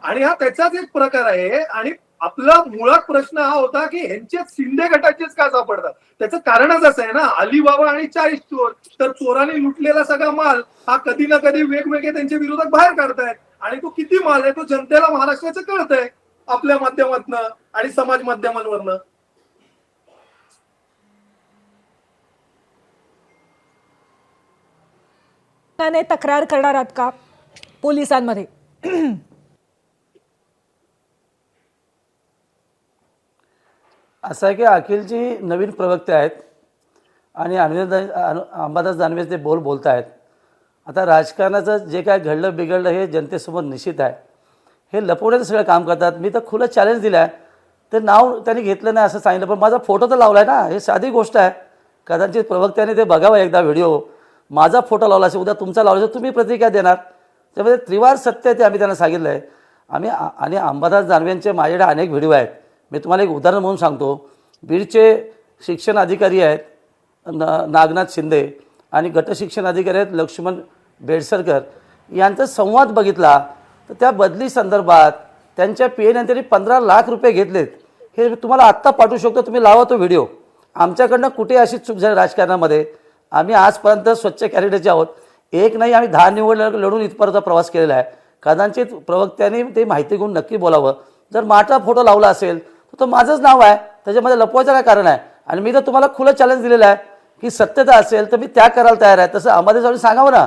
आणि हा त्याचाच एक प्रकार आहे. आणि आपला मुळात प्रश्न हा होता की ह्यांचे शिंदे गटाचेच का सापडतात. त्याचं कारणच असं आहे ना, अलिबाबा आणि 40 चोर. तर चोरांनी लुटलेला सगळा माल हा कधी ना कधी वेगवेगळे त्यांचे विरोधक बाहेर काढतायत. आणि तो किती माल आहे तो जनतेला महाराष्ट्राचं कळतंय आपल्या माध्यमातनं आणि समाज माध्यमांवरनं. तक्रार करणार आहात का पोलिसांमध्ये? असं आहे की अखिलजी नवीन प्रवक्ते आहेत आणि अंबादास दानवे ते बोलत आहेत. आता राजकारणाचं जे काय घडलं बिघडलं हे जनतेसमोर निश्चित आहे. हे लपवण्याचं सगळं काम करतात. मी तर खुलं चॅलेंज दिलं आहे. ते नाव त्यांनी घेतलं नाही असं सांगितलं, पण माझा फोटो तर लावला आहे ना. हे साधी गोष्ट आहे. कदाचित प्रवक्त्याने ते बघावं एकदा व्हिडिओ. माझा फोटो लावला असेल, उद्या तुमचा लावला असेल, तुम्ही प्रतिक्रिया देणार. त्यामध्ये त्रिवार सत्य आहे ते आम्ही त्यांना सांगितलं आहे. आणि अंबादास दानवेंचे माझ्याकडे अनेक व्हिडिओ आहेत. मी तुम्हाला एक उदाहरण म्हणून सांगतो. बीडचे शिक्षण अधिकारी आहेत नागनाथ शिंदे आणि गट शिक्षण अधिकारी आहेत लक्ष्मण बेडसरकर. यांचा संवाद बघितला तर त्या बदली संदर्भात त्यांच्या PN त्यांनी 15 लाख रुपये घेतलेत. हे तुम्हाला आत्ता पाठवू शकतो, तुम्ही लावा तो व्हिडिओ. आमच्याकडनं कुठे अशी चूक झाली राजकारणामध्ये? आम्ही आजपर्यंत स्वच्छ कॅरेटचे आहोत. एक नाही, आम्ही 10 निवड लढून इथपर्यंत प्रवास केलेला आहे. कदाचित प्रवक्त्यांनी ते माहिती घेऊन नक्की बोलावं. जर माझा फोटो लावला असेल तर तो माझंच नाव आहे, त्याच्यामध्ये लपवायचं काय कारण आहे? आणि मी तर तुम्हाला खुलं चॅलेंज दिलेलं आहे की सत्यता असेल तर मी त्याग करायला तयार आहे. तसं अंबादास सांगावं ना.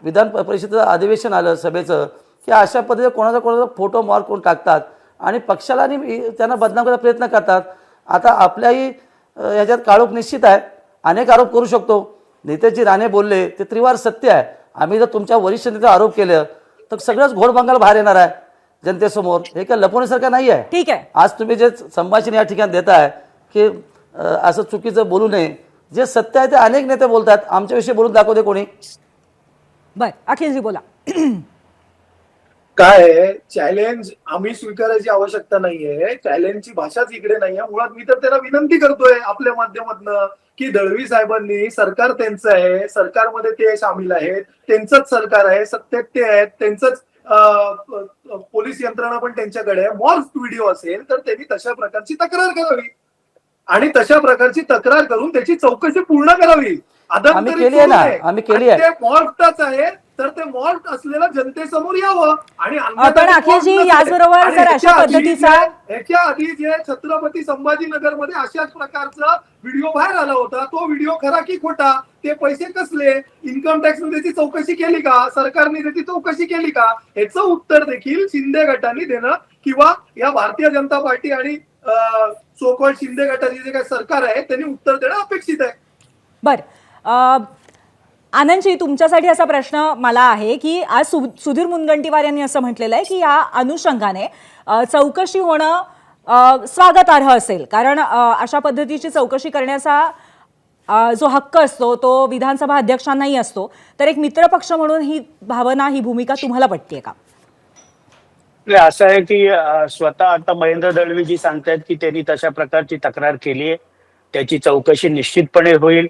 विधान परिषदेचं अधिवेशन आलं सभेचं की अशा पद्धतीने कोणाचा फोटो मॉर्क करून टाकतात आणि पक्षाला आणि त्यांना बदनाम करायचा प्रयत्न करतात. आता आपल्याही ह्याच्यात काळोख निश्चित आहे. अनेक आरोप करू शकतो. नेतेजी राणे बोलले ते त्रिवार सत्य आहे. आम्ही जर तुमच्या वरिष्ठ नेत्यावर आरोप केले तर सगळंच घोडबंगाल बाहेर येणार आहे जनतेसमोर. हे काय लपवण्यासारखं नाही आहे. ठीक आहे. आज तुम्ही जे संभाषण या ठिकाणी देताय की असं चुकीचं बोलू नये, जे सत्य आहे ते अनेक नेते बोलतात. आमच्याविषयी बोलून दाखवते कोणी? बर, अखिलजी बोला. काय चॅलेंज आम्ही स्वीकारायची आवश्यकता नाहीये. चॅलेंजची भाषाच इकडे नाहीये. मुळात मी तर त्यांना विनंती करतोय आपल्या माध्यमातून की दळवी साहेबांनी, सरकार त्यांचं आहे, सरकारमध्ये ते सामील आहेत, त्यांचंच सरकार आहे, सत्तेत ते आहेत, त्यांचंच पोलीस यंत्रणा पण त्यांच्याकडे आहे. मॉर्फ व्हिडिओ असेल तर त्यांनी तशा प्रकारची तक्रार करावी आणि तशा प्रकारची तक्रार करून त्याची चौकशी पूर्ण करावी. आम्ही केली आहे ना, आम्ही केली आहे. ते मॉर्फच आहे तर ते मॉर्फ असलेलं जनतेसमोर यावं. आणि पण अखिलजी याचबरोबर जर अशा पद्धतीचा ह्याच्या आधी जे छत्रपती संभाजीनगरमध्ये अशाच प्रकारचा व्हिडिओ बाहेर आला होता, तो व्हिडिओ खरा की खोटा, ते पैसे कसले, इन्कम टॅक्स मध्ये त्याची चौकशी केली का, सरकारने त्याची चौकशी केली का, ह्याचं उत्तर देखील शिंदे गटाने देणं किंवा या भारतीय जनता पार्टी आणि सोकॉल्ड शिंदे गटाचे जे काही सरकार आहे त्यांनी उत्तर देणं अपेक्षित आहे. बर, आनंदजी तुमच्यासाठी असा प्रश्न मला आहे की आज सुधीर मुनगंटीवार यांनी असं म्हटलेलं आहे की या अनुषंगाने चौकशी होणं स्वागतार्ह असेल, कारण अशा पद्धतीची चौकशी करण्याचा जो हक्क असतो तो विधानसभा अध्यक्षांनाही असतो. तर एक मित्रपक्ष म्हणून ही भावना, ही भूमिका तुम्हाला पटते का? असं आहे की स्वतः आता महेंद्र दळवीजी सांगतायत की त्यांनी तशा प्रकारची तक्रार केली आहे, त्याची चौकशी निश्चितपणे होईल.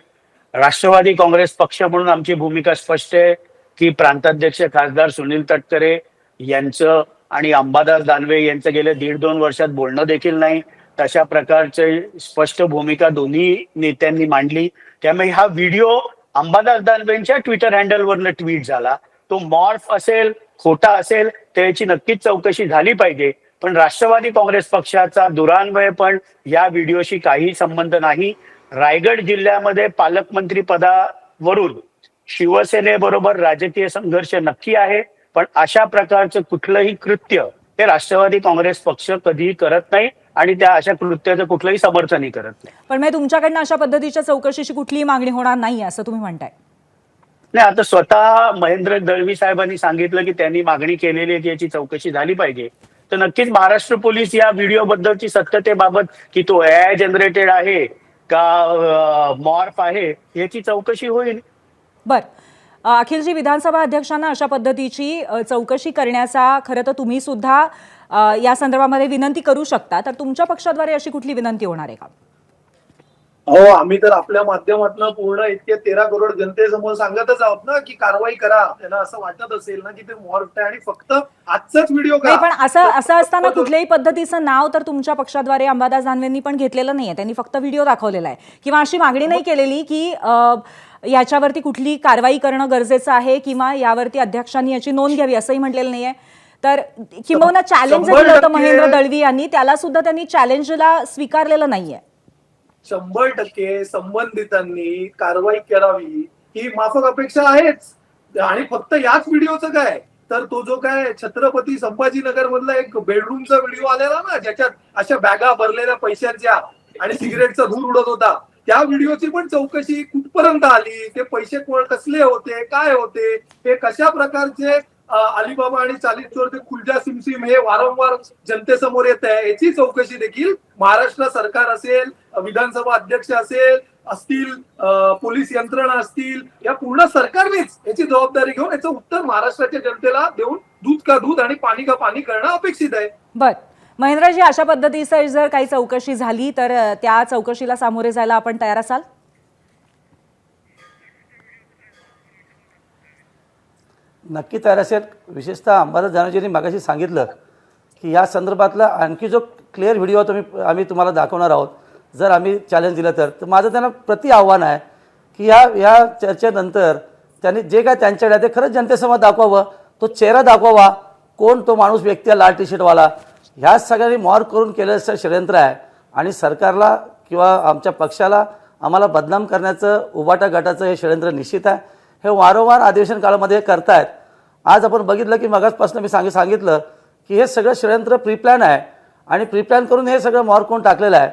राष्ट्रवादी काँग्रेस पक्ष म्हणून आमची भूमिका स्पष्ट आहे की प्रांताध्यक्ष खासदार सुनील तटकरे यांचं आणि अंबादास दानवे यांचं गेले 1.5-2 वर्षात बोलणं देखील नाही. तशा प्रकारची स्पष्ट भूमिका दोन्ही नेत्यांनी मांडली. त्यामुळे हा व्हिडिओ अंबादास दानवेंच्या ट्विटर हँडलवरनं ट्विट झाला. तो मॉर्फ असेल, खोटा असेल, त्याची नक्कीच चौकशी झाली पाहिजे. पण राष्ट्रवादी काँग्रेस पक्षाचा दुरान्वय पण या व्हिडिओशी काही संबंध नाही. रायगड जिल्ह्यामध्ये पालकमंत्री पदावरून शिवसेनेबरोबर राजकीय संघर्ष नक्की आहे, पण अशा प्रकारचं कुठलंही कृत्य हे राष्ट्रवादी काँग्रेस पक्ष कधीही करत नाही आणि त्या अशा कृत्याचं कुठलंही समर्थनही करत नाही. पण मग तुमच्याकडनं अशा पद्धतीच्या चौकशीची कुठलीही मागणी होणार नाही असं तुम्ही म्हणताय? नाही, आता स्वतः महेंद्र दळवी साहेबांनी सांगितलं की त्यांनी मागणी केलेली आहे की याची चौकशी झाली पाहिजे. तर तर नक्कीच महाराष्ट्र पोलीस या व्हिडिओ बद्दलची सत्यतेबाबत की तो AI जनरेटेड आहे का मॉर्फ आहे याची चौकशी होईल. बर, अखिलजी, विधानसभा अध्यक्षांना अशा पद्धतीची चौकशी करण्याचा खरं तर तुम्ही सुद्धा या संदर्भामध्ये विनंती करू शकता, तर तुमच्या पक्षाद्वारे अशी कुठली विनंती होणार आहे का? हो, आम्ही तर आपल्या माध्यमातून पूर्ण इतके 13 करोड जनतेसमोर सांगतच आहोत ना की कारवाई करा. त्यांना असं वाटत असेल ना की ते मॉर्फ आहे आणि फक्त आजचाच व्हिडिओ नाही, का, पण असं असताना कुठल्याही पद्धतीचं नाव तर तुमच्या पक्षाद्वारे अंबादास दानवेंनी पण घेतलेलं नाहीये. त्यांनी फक्त व्हिडिओ दाखवलेला आहे किंवा अशी मागणी नाही केलेली की याच्यावरती कुठली कारवाई करणं गरजेचं आहे किंवा यावरती अध्यक्षांनी याची नोंद घ्यावी असंही म्हटलेलं नाहीये. तर किंबहुना चॅलेंज दिलं होतं महेंद्र दळवी यांनी, त्याला सुद्धा त्यांनी चॅलेंजला स्वीकारलेलं नाहीये. 100% संबंधितांनी कारवाई करावी ही माफक अपेक्षा आहेच. आणि फक्त याच व्हिडिओचं काय, तर तो जो काय छत्रपती संभाजीनगर मधला एक बेडरूमचा व्हिडिओ आलेला ना, ज्याच्यात अशा बॅगा भरलेल्या पैशांच्या आणि सिगरेटचा धूर उडत होता, त्या व्हिडिओची पण चौकशी कुठपर्यंत आली, ते पैसे कसले होते, काय होते, हे कशा प्रकारचे अलिबाबा आणि चालीस चोर ते खुलजा सिमसिम हे वारंवार जनतेसमोर येत आहे, याची चौकशी देखील महाराष्ट्र सरकार असेल, विधानसभा अध्यक्ष असतील, पोलीस यंत्रणा असतील, या पूर्ण सरकारनेच याची जबाबदारी घेऊन याचं उत्तर महाराष्ट्राच्या जनतेला देऊन दूध का दूध आणि पाणी का पाणी करणं अपेक्षित आहे. बर, महेंद्रजी, अशा पद्धतीचं जर काही चौकशी झाली तर त्या चौकशीला सामोरे जायला आपण तयार असाल? नक्की तयार असेल. विशेषतः अंबादास दानवेजींनी मागाशी सांगितलं की या संदर्भातला आणखी जो क्लिअर व्हिडिओ आम्ही तुम्हाला दाखवणार आहोत, जर आम्ही चॅलेंज दिलं तर माझं त्यांना प्रति आव्हान आहे की या चर्चेनंतर त्यांनी जे काय त्यांच्याकडे आहे ते खरंच जनतेसमोर दाखवावं, तो चेहरा दाखवावा, कोण तो माणूस, व्यक्ती आहे लाल टी शर्टवाला. ह्या सगळ्यांनी मॉर्फ करून केलेलं षडयंत्र आहे आणि सरकारला किंवा आमच्या पक्षाला आम्हाला बदनाम करण्याचं उबाटा गटाचं हे षडयंत्र निश्चित आहे. हे वारंवार अधिवेशन काळामध्ये करतायत. आज आपण बघितलं की मगाचपासून मी सांगितलं की हे सगळं षडयंत्र प्रीप्लॅन आहे आणि प्रीप्लॅन करून हे सगळं मॉर्फ करून टाकलेलं आहे.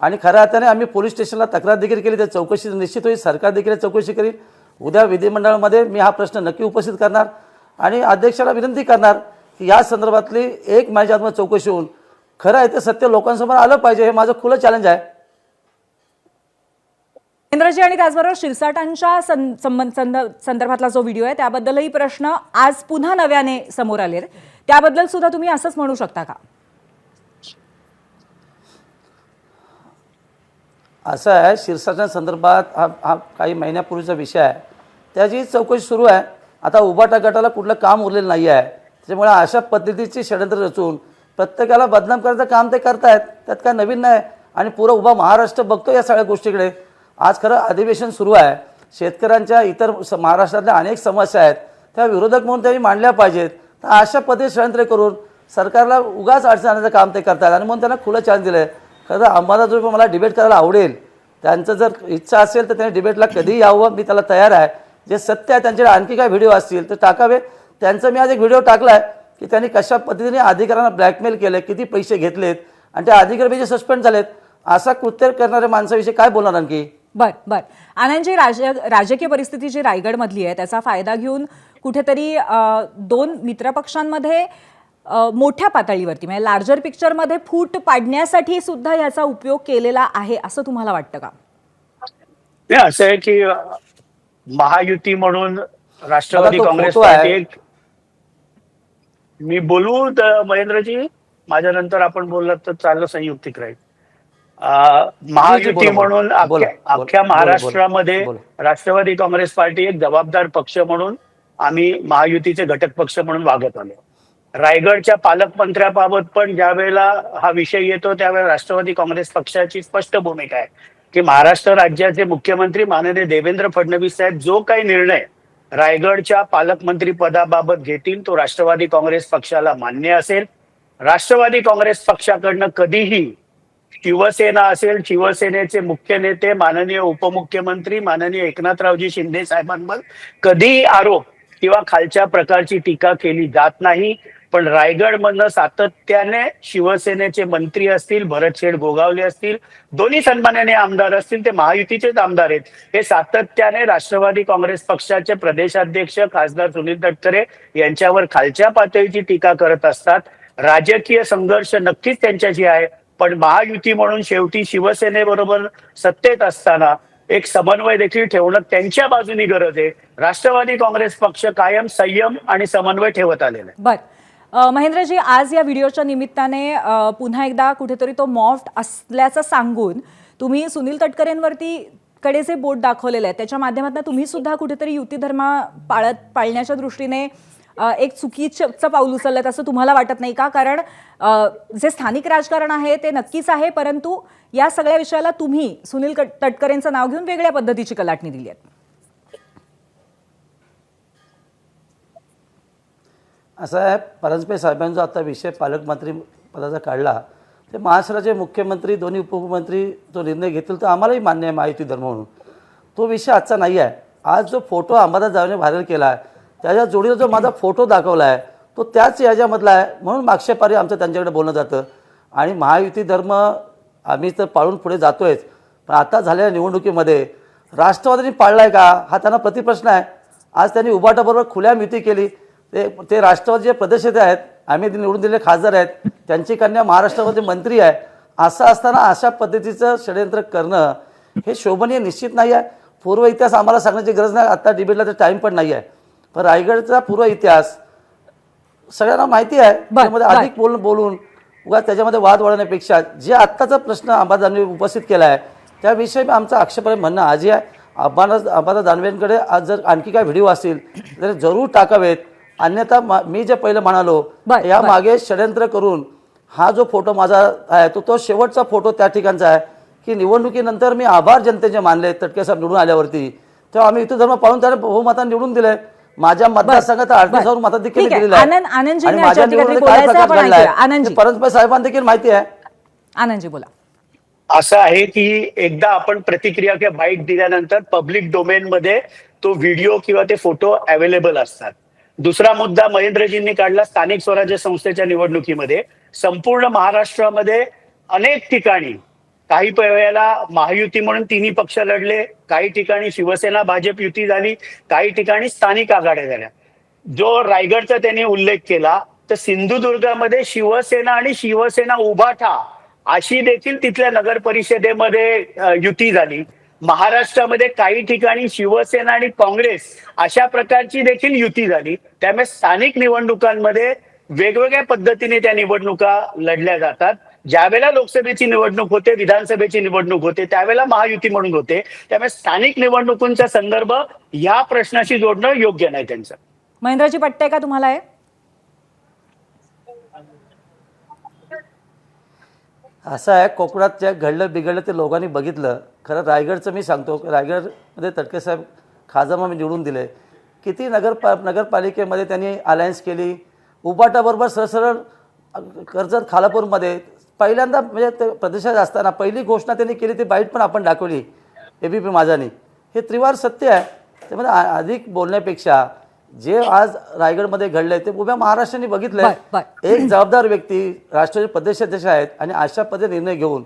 आणि खऱ्या अर्थाने आम्ही पोलीस स्टेशनला तक्रार देखील केली, त्या चौकशी निश्चित होईल, सरकार देखील चौकशी करील. उद्या विधिमंडळामध्ये मी हा प्रश्न नक्की उपस्थित करणार आणि अध्यक्षाला विनंती करणार की या संदर्भातली एक महिन्याच्या आतमध्ये चौकशी होऊन खरं आहे ते सत्य लोकांसमोर आलं पाहिजे. हे माझं खुलं चॅलेंज आहे. महेंद्रजी, आणि त्याचबरोबर शिरसाटांच्या संदर्भातला जो व्हिडिओ आहे त्याबद्दलही प्रश्न आज पुन्हा नव्याने समोर आले, त्याबद्दल सुद्धा तुम्ही असंच म्हणू शकता का? असं आहे, शिरसाटांच्या संदर्भात हा काही महिन्यापूर्वीचा विषय आहे, त्याची चौकशी सुरू आहे. आता उबाटा गटाला कुठलं काम उरलेलं नाही आहे, त्याच्यामुळे अशा पद्धतीची षडयंत्र रचून प्रत्येकाला बदनाम करायचं काम ते करतायत. त्यात काय नवीन नाही आणि पुरा उभा महाराष्ट्र बघतो या सगळ्या गोष्टीकडे. आज खरं अधिवेशन सुरू आहे, शेतकऱ्यांच्या इतर महाराष्ट्रातल्या अनेक समस्या आहेत, त्या विरोधक म्हणून त्यांनी मांडल्या पाहिजेत. तर अशा पद्धती षडयंत्र करून सरकारला उगाच अडचण आणण्याचं काम ते करतात आणि म्हणून त्यांना खुलं चॅलेंज दिलं आहे. खरं तर अंबादास मला डिबेट करायला आवडेल, त्यांचं जर इच्छा असेल तर त्यांनी डिबेटला कधीही यावं, मी त्याला तयार आहे. जे सत्य आहे त्यांच्याकडे आणखी काय व्हिडिओ असतील तर टाकावे. त्यांचं मी आज एक व्हिडिओ टाकला आहे की त्यांनी कशा पद्धतीने अधिकाऱ्यांना ब्लॅकमेल केलं, किती पैसे घेतलेत आणि त्या अधिकारी जे सस्पेंड झालेत. असा कृत्य करणाऱ्या माणसाविषयी काय बोलणार आणखी? बर, आनंदजी, राजकीय परिस्थिती जी रायगडमधली आहे त्याचा फायदा घेऊन कुठेतरी दोन मित्रपक्षांमध्ये मोठ्या पातळीवरती म्हणजे लार्जर पिक्चरमध्ये फूट पाडण्यासाठी सुद्धा याचा उपयोग केलेला आहे असं तुम्हाला वाटतं का? असं आहे की महायुती म्हणून राष्ट्रवादी काँग्रेस पार्टी, मी बोलू तर महेंद्रजी माझ्या नंतर आपण बोललात तर चाललं, संयुक्तिक राहील. महायुती म्हणून अख्ख्या महाराष्ट्रामध्ये राष्ट्रवादी काँग्रेस पार्टी एक जबाबदार पक्ष म्हणून आम्ही महायुतीचे घटक पक्ष म्हणून वागत आलो. रायगडच्या पालकमंत्र्याबाबत पण ज्या वेळेला हा विषय येतो त्यावेळेला राष्ट्रवादी काँग्रेस पक्षाची स्पष्ट भूमिका आहे की महाराष्ट्र राज्याचे मुख्यमंत्री माननीय देवेंद्र फडणवीस साहेब जो काही निर्णय रायगडच्या पालकमंत्री पदाबाबत घेतील तो राष्ट्रवादी काँग्रेस पक्षाला मान्य असेल. राष्ट्रवादी काँग्रेस पक्षाकडनं कधीही शिवसेना असेल, शिवसेनेचे मुख्य नेते माननीय उपमुख्यमंत्री माननीय एकनाथरावजी शिंदे साहेबांवर कधीही आरोप किंवा खालच्या प्रकारची टीका केली जात नाही. पण रायगडमधनं सातत्याने शिवसेनेचे मंत्री असतील, भरतशेठ गोगावले असतील, दोन्ही सन्माननीय आमदार असतील, ते महायुतीचेच आमदार आहेत, हे सातत्याने राष्ट्रवादी काँग्रेस पक्षाचे प्रदेशाध्यक्ष खासदार सुनील तटकरे यांच्यावर खालच्या पातळीची टीका करत असतात. राजकीय संघर्ष नक्कीच त्यांच्याशी आहे, पण महायुती म्हणून शेवटी शिवसेनेबरोबर सत्तेत असताना एक समन्वय देखील ठेवणं त्यांच्या बाजूनी गरज आहे. राष्ट्रवादी काँग्रेस पक्ष कायम संयम आणि समन्वय ठेवत आलेला आहे. बर महेंद्रजी, आज या व्हिडिओच्या निमित्ताने पुन्हा एकदा कुठेतरी तो मॉफ्ट असल्याचं सांगून तुम्ही सुनील तटकरेंवरती कडे जे बोट दाखवलेलं आहे त्याच्या माध्यमातून तुम्ही सुद्धा कुठेतरी युती धर्म पाळण्याच्या दृष्टीने एक चुकीचं पाऊल उचललं असं तुम्हाला वाटत नाही का? कारण जे स्थानिक राजकारण आहे ते नक्कीच आहे, परंतु या सगळ्या विषयाला तुम्ही सुनील तटकरेंचं नाव घेऊन वेगळ्या पद्धतीची कलाटणी दिली आहे. असं आहे, परांजपे साहेबांचा आता विषय पालकमंत्री पदाचा काढला, ते महाराष्ट्राचे मुख्यमंत्री दोन्ही उपमुख्यमंत्री जो निर्णय घेतील तो आम्हालाही मान्य आहे महायुती धर्म म्हणून. तो विषय आजचा नाही आहे. आज जो फोटो अंबादास दानवेने व्हायरल केला आहे त्याच्या जोडीला जो माझा फोटो दाखवला आहे तो त्याच याच्यामधला आहे, म्हणून मागच्यापारी आमचं त्यांच्याकडे बोलणं जातं. आणि महायुती धर्म आम्ही तर पाळून पुढे जातोयच, पण आता झालेल्या निवडणुकीमध्ये राष्ट्रवादीने पाळला आहे का हा त्यांना प्रतिप्रश्न आहे. आज त्यांनी उभाटाबरोबर खुल्या युती केली. ते राष्ट्रवादीचे प्रदेश आहेत, आम्ही निवडून दिलेले खासदार आहेत, त्यांची कन्या महाराष्ट्रामध्ये मंत्री आहे. असं असताना अशा पद्धतीचं षडयंत्र करणं हे शोभनीय निश्चित नाही आहे. पूर्व इतिहास आम्हाला सांगण्याची गरज नाही, आता डिबेटला तर टाईम पण नाही आहे. पण रायगडचा पूर्व इतिहास सगळ्यांना माहिती आहे. त्यामध्ये अधिक बोलून उगा त्याच्यामध्ये वाद वाढवण्यापेक्षा जे आत्ताचा प्रश्न अंबादास उपस्थित केला आहे त्याविषयी आमचा आक्षेपार्ह म्हणणं आजही आहे. अंबादास दानवेंकडे आज जर आणखी काय व्हिडिओ असतील तर जरूर टाकावेत, अन्यथा मी जे पहिलं म्हणालो या मागे षडयंत्र करून हा जो फोटो माझा आहे तो शेवटचा फोटो त्या ठिकाणचा आहे की निवडणुकीनंतर मी आभार जनतेचे मानले. तटकरे साहेब निवडून आल्यावरती तेव्हा आम्ही युती धर्म पाळून त्याने बहुमताने निवडून दिले. माझ्या मतदारसंघात 38,000 मताधिक्य दिलेलं आहे. परंतु साहेबांना देखील माहिती आहे. आनंदजी बोला. असं आहे की एकदा आपण प्रतिक्रिया किंवा बाईट दिल्यानंतर पब्लिक डोमेन मध्ये तो व्हिडिओ किंवा ते फोटो अवेलेबल असतात. दुसरा मुद्दा महेंद्रजींनी काढला स्थानिक स्वराज्य संस्थेच्या निवडणुकीमध्ये संपूर्ण महाराष्ट्रामध्ये अनेक ठिकाणी काही वेळेला महायुती म्हणून तिन्ही पक्ष लढले, काही ठिकाणी शिवसेना भाजप युती झाली, काही ठिकाणी स्थानिक आघाड्या झाल्या. जो रायगडचा त्यांनी उल्लेख केला तर सिंधुदुर्गामध्ये शिवसेना आणि शिवसेना उभाठा अशी देखील तिथल्या नगर परिषदेमध्ये युती झाली. महाराष्ट्रामध्ये काही ठिकाणी शिवसेना आणि काँग्रेस अशा प्रकारची देखील युती झाली. त्यामुळे स्थानिक निवडणुकांमध्ये वेगवेगळ्या पद्धतीने त्या निवडणुका लढल्या जातात. ज्यावेळेला लोकसभेची निवडणूक होते, विधानसभेची निवडणूक होते, त्यावेळेला महायुती म्हणून होते. त्यामुळे स्थानिक निवडणुकांचा संदर्भ या प्रश्नाशी जोडणं योग्य नाही त्यांचं. महेंद्रजी पटतंय का तुम्हाला हे? असं आहे, कोकणात जे घडलं बिघडलं ते लोकांनी बघितलं. खरं रायगडचं मी सांगतो, रायगडमध्ये तटकरे साहेब खासदार म्हणून निवडून दिले. किती नगरपालिकेमध्ये त्यांनी अलायन्स केली. उबाटाबरोबर सरळ कर्जत खालापूरमध्ये पहिल्यांदा म्हणजे ते प्रदेशात असताना पहिली घोषणा त्यांनी केली ती बाईट पण आपण दाखवली ABP माझानी. हे त्रिवार सत्य आहे. त्यामध्ये अधिक बोलण्यापेक्षा जे आज रायगडमध्ये घडलंय ते उभ्या महाराष्ट्राने बघितलंय. एक जबाबदार व्यक्ती राष्ट्रवादी प्रदेशाध्यक्ष आहेत आणि अशा पद्धतीने निर्णय घेऊन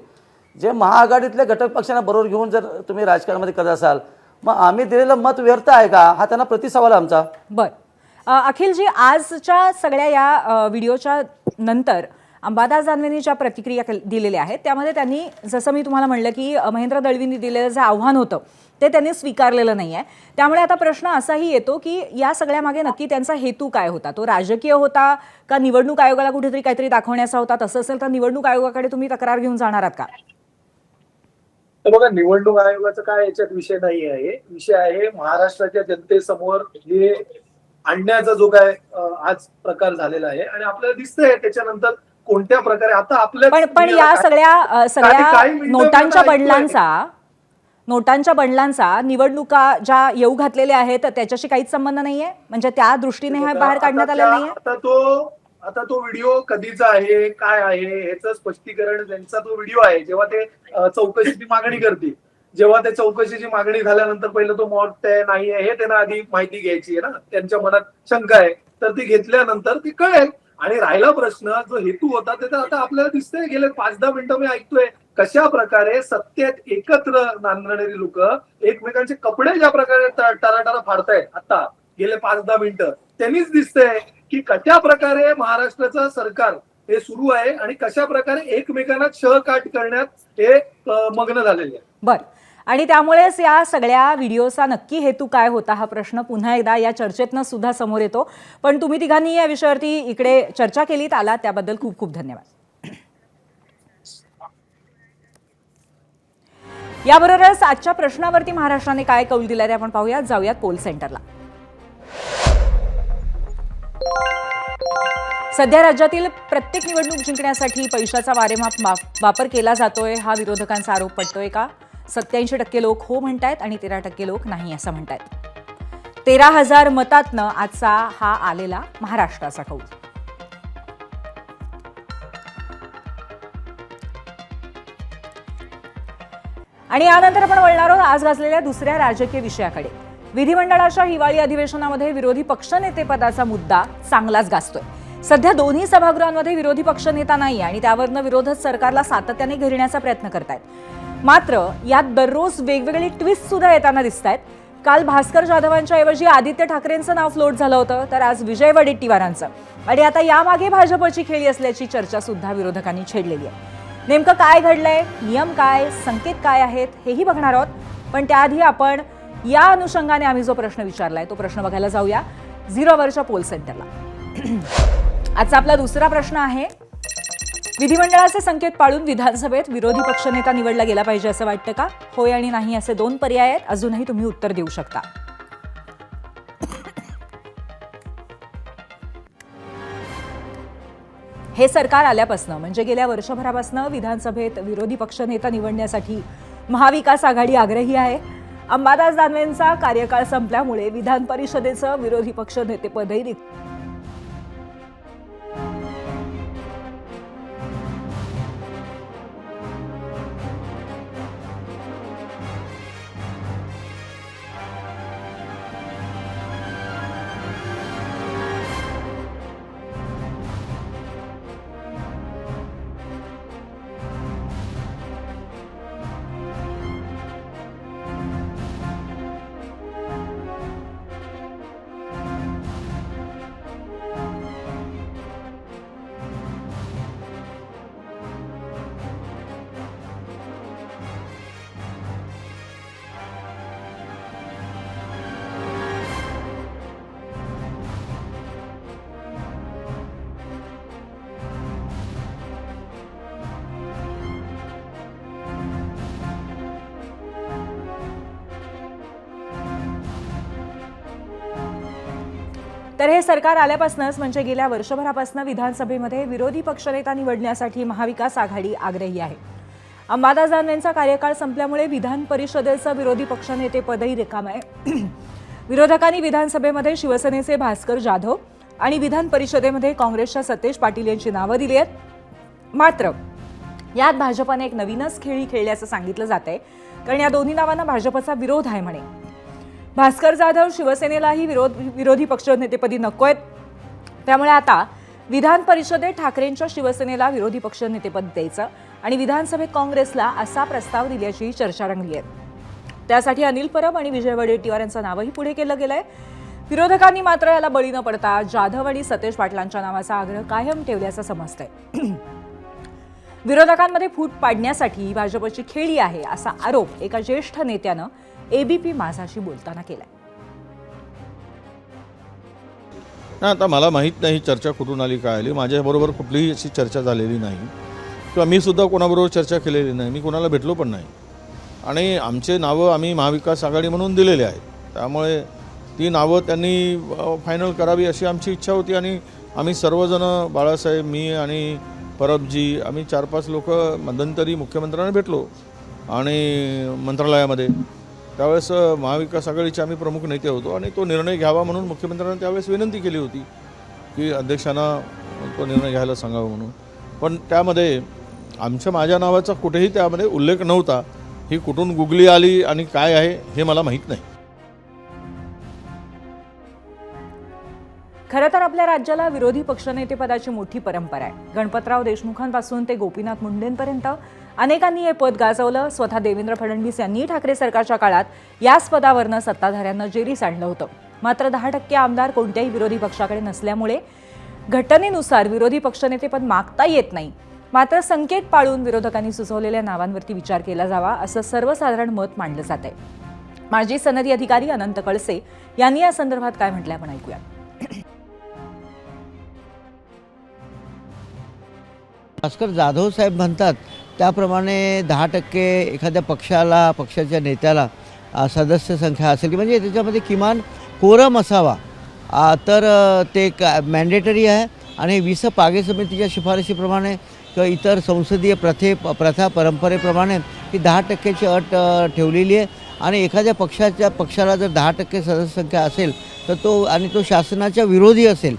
जे महाआघाडीतल्या घटक पक्षांना बरोबर घेऊन जर तुम्ही राजकारणामध्ये करत असाल मग आम्ही दिलेलं मत व्यर्थ आहे का हा त्यांना प्रतिसवाल आमचा. अखिलजी, आजच्या सगळ्या या व्हिडिओच्या नंतर अंबादास दानवेंनी ज्या प्रतिक्रिया दिलेल्या आहेत त्यामध्ये त्यांनी जसं मी तुम्हाला म्हणलं की महेंद्र दळवींनी दिलेलं जे आव्हान होतं ते त्यांनी स्वीकारलेलं नाही आहे. त्यामुळे आता प्रश्न असाही येतो की या सगळ्यामागे नक्की त्यांचा हेतू काय होता? तो राजकीय होता का निवडणूक आयोगाला कुठेतरी काहीतरी दाखवण्याचा होता? तसं असेल तर निवडणूक आयोगाकडे तुम्ही तक्रार घेऊन जाणार आहात का? बघा, निवडणूक आयोगाचा काय याच्यात विषय नाही आहे. विषय आहे महाराष्ट्राच्या जनतेसमोर हे आणण्याचा जो काय आज प्रकार झालेला आहे आणि आपल्याला दिसतंय त्याच्यानंतर कोणत्या प्रकारे आता आपल्या पण या सगळ्या नोटांच्या बंडलांचा निवडणुका ज्या येऊ घातलेल्या आहेत त्याच्याशी काहीच संबंध नाहीये. म्हणजे त्या दृष्टीने हे बाहेर काढण्यात आलेलं नाहीये. आता तो व्हिडिओ कधीचा आहे काय आहे ह्याचं स्पष्टीकरण त्यांचा तो व्हिडिओ आहे जेव्हा ते चौकशीची मागणी करतील. जेव्हा त्या चौकशीची मागणी झाल्यानंतर पहिलं तो मॉर्ट आहे नाही आहे हे त्यांना आधी माहिती घ्यायची आहे ना. त्यांच्या मनात शंका आहे तर ती घेतल्यानंतर ती कळेल. आणि राहिला प्रश्न जो हेतू होता ते तर आता आपल्याला दिसतंय गेले 5-10 मिनिटं मी ऐकतोय कशा प्रकारे सत्तेत एकत्र नांदणारी लोक एकमेकांचे कपडे ज्या प्रकारे टराटरा फाडतायत आता गेले 5-10 मिनिटं त्यांनीच दिसतंय की कशा प्रकारे महाराष्ट्राचं सरकार हे सुरू आहे आणि कशा प्रकारे एकमेकांना छळकाट करण्यात हे मग्न झालेले आहे. बर, आणि त्यामुळेच या सगळ्या व्हिडिओचा नक्की हेतू काय होता हा प्रश्न पुन्हा एकदा या चर्चेतनं सुद्धा समोर येतो. पण तुम्ही तिघांनी या विषयावरती इकडे चर्चा केलीत, आलात त्याबद्दल खूप खूप धन्यवाद. याबरोबरच आजच्या प्रश्नावरती महाराष्ट्राने काय कौल दिलाय ते आपण पाहूयात. जाऊयात पोल सेंटरला. सध्या राज्यातील प्रत्येक निवडणूक जिंकण्यासाठी पैशाचा वारेमाप वापर केला जातोय हा विरोधकांचा आरोप पडतोय का? 87% लोक हो म्हणतायत आणि 13% लोक नाही असं म्हणतायत. 13,000 मतातनं आजचा हा आलेला महाराष्ट्राचा कौल. आणि यानंतर आपण वळणार आहोत आज गाजलेल्या दुसऱ्या राजकीय विषयाकडे. विधिमंडळाच्या हिवाळी अधिवेशनामध्ये विरोधी पक्षनेतेपदाचा मुद्दा चांगलाच गाजतोय. सध्या दोन्ही सभागृहांमध्ये विरोधी पक्षनेता नाही आणि त्यावरनं विरोधक सरकारला सातत्याने घेरण्याचा प्रयत्न करतायत. मात्र यात दररोज वेगवेगळी ट्विस्ट सुद्धा येताना दिसत आहेत. काल भास्कर जाधवांच्या ऐवजी आदित्य ठाकरेंचं नाव फ्लोट झालं होतं, तर आज विजय वडेट्टीवारांचं. आणि आता यामागे भाजपची खेळी असल्याची चर्चा सुद्धा विरोधकांनी छेडलेली आहे. नेमकं काय घडलंय, नियम काय, संकेत काय आहेत हेही बघणार आहोत. पण त्याआधी आपण या अनुषंगाने आम्ही जो प्रश्न विचारलाय तो प्रश्न बघायला जाऊया 0 आवरच्या पोल सेंटरला. आजचा आपला दुसरा प्रश्न आहे, विधिमंडळाचे संकेत पाळून विधानसभेत विरोधी पक्षनेता निवडला गेला पाहिजे असं वाटतं का? होय आणि नाही असे 2 पर्याय आहेत. अजूनही तुम्ही उत्तर देऊ शकता. हे सरकार आल्यापासून म्हणजे गेल्या वर्षभरापासून विधानसभेत विरोधी पक्षनेता निवडण्यासाठी महाविकास आघाडी आग्रही आहे. अंबादास दानवेंचा कार्यकाळ संपल्यामुळे विधान परिषदेचं विरोधी पक्षनेतेपदही रिक्त. तर हे सरकार आल्यापासूनच म्हणजे गेल्या वर्षभरापासून विधानसभेमध्ये विरोधी पक्षनेता निवडण्यासाठी महाविकास आघाडी आग्रही आहे. अंबादास दानवेंचा कार्यकाळ संपल्यामुळे विधान परिषदेचं विरोधी पक्षनेतेपदही रिकामं आहे. विरोधकांनी विधानसभेमध्ये शिवसेनेचे भास्कर जाधव आणि विधान परिषदेमध्ये काँग्रेसच्या सतेज पाटील यांची नावं दिली आहेत. मात्र यात भाजपने एक नवीनच खेळी खेळल्याचं सांगितलं जातंय, कारण या दोन्ही नावांना भाजपचा विरोध आहे म्हणे. भास्कर जाधव शिवसेनेलाही विरोधी पक्षनेतेपदी नकोयत, त्यामुळे आता विधान परिषदेत ठाकरेंच्या शिवसेनेला विरोधी पक्षनेतेपद द्यायचं आणि विधानसभेत काँग्रेसला असा प्रस्ताव दिल्याची चर्चा रंगली आहे. त्यासाठी अनिल परब आणि विजय वडेट्टीवार यांचं नावही पुढे केलं गेलंय. विरोधकांनी मात्र याला बळी न पडता जाधव आणि सतेज पाटलांच्या नावाचा आग्रह कायम ठेवल्याचं समजतंय. विरोधकांमध्ये फूट पाडण्यासाठी भाजपची खेळी आहे असा आरोप एका ज्येष्ठ नेत्यानं एबीपी माझाशी बोलताना केलाय. आता मला माहीत नाही चर्चा कुठून आली काय आली. माझ्याबरोबर कुठलीही अशी चर्चा झालेली नाही किंवा मी सुद्धा कोणाबरोबर चर्चा केलेली नाही. मी कोणाला भेटलो पण नाही आणि आमचे नावं आम्ही महाविकास आघाडी म्हणून दिलेले आहेत. त्यामुळे ती नावं त्यांनी फायनल करावी अशी आमची इच्छा होती आणि आम्ही सर्वजण बाळासाहेब, मी आणि परबजी, आम्ही 4-5 लोक मध्यंतरी मुख्यमंत्र्यांना भेटलो आणि मंत्रालयामध्ये. त्यावेळेस महाविकास आघाडीचे आम्ही प्रमुख नेते होतो आणि तो निर्णय घ्यावा म्हणून मुख्यमंत्र्यांना त्यावेळेस विनंती केली होती की अध्यक्षांना तो निर्णय घ्यायला सांगावा म्हणून. पण त्यामध्ये माझ्या नावाचा कुठेही त्यामध्ये उल्लेख नव्हता. ही कुठून गुगली आली आणि काय आहे हे मला माहीत नाही. खरं तर आपल्या राज्याला विरोधी पक्षनेतेपदाची मोठी परंपरा आहे. गणपतराव देशमुखांपासून ते गोपीनाथ मुंडेंपर्यंत अनेकांनी हे पद गाजवलं. स्वतः देवेंद्र फडणवीस यांनी ठाकरे सरकारच्या काळात याच पदावरनं सत्ताधाऱ्यांना जेरीस आणलं होतं. मात्र 10% आमदार कोणत्याही विरोधी पक्षाकडे नसल्यामुळे घटनेनुसार विरोधी पक्षनेतेपद मागता येत नाही, मात्र संकेत पाळून विरोधकांनी सुचवलेल्या नावांवरती विचार केला जावा असं सर्वसाधारण मत मांडलं जात आहे. माजी सनदी अधिकारी अनंत कळसे यांनी या संदर्भात काय म्हटलं आपण ऐकूया. भास्कर जाधव साहेब म्हणतात त्याप्रमाणे 10% एखाद्या पक्षाला, पक्षाच्या नेत्याला सदस्य संख्या असेल की म्हणजे त्याच्यामध्ये किमान कोरम असावा, तर ते मॅन्डेटरी आहे. आणि 20 पागे समितीच्या शिफारशीप्रमाणे किंवा इतर संसदीय प्रथा परंपरेप्रमाणे ही 10%ची अट ठेवलेली आहे. आणि एखाद्या पक्षाला जर 10% सदस्य संख्या असेल तर तो शासनाच्या विरोधी असेल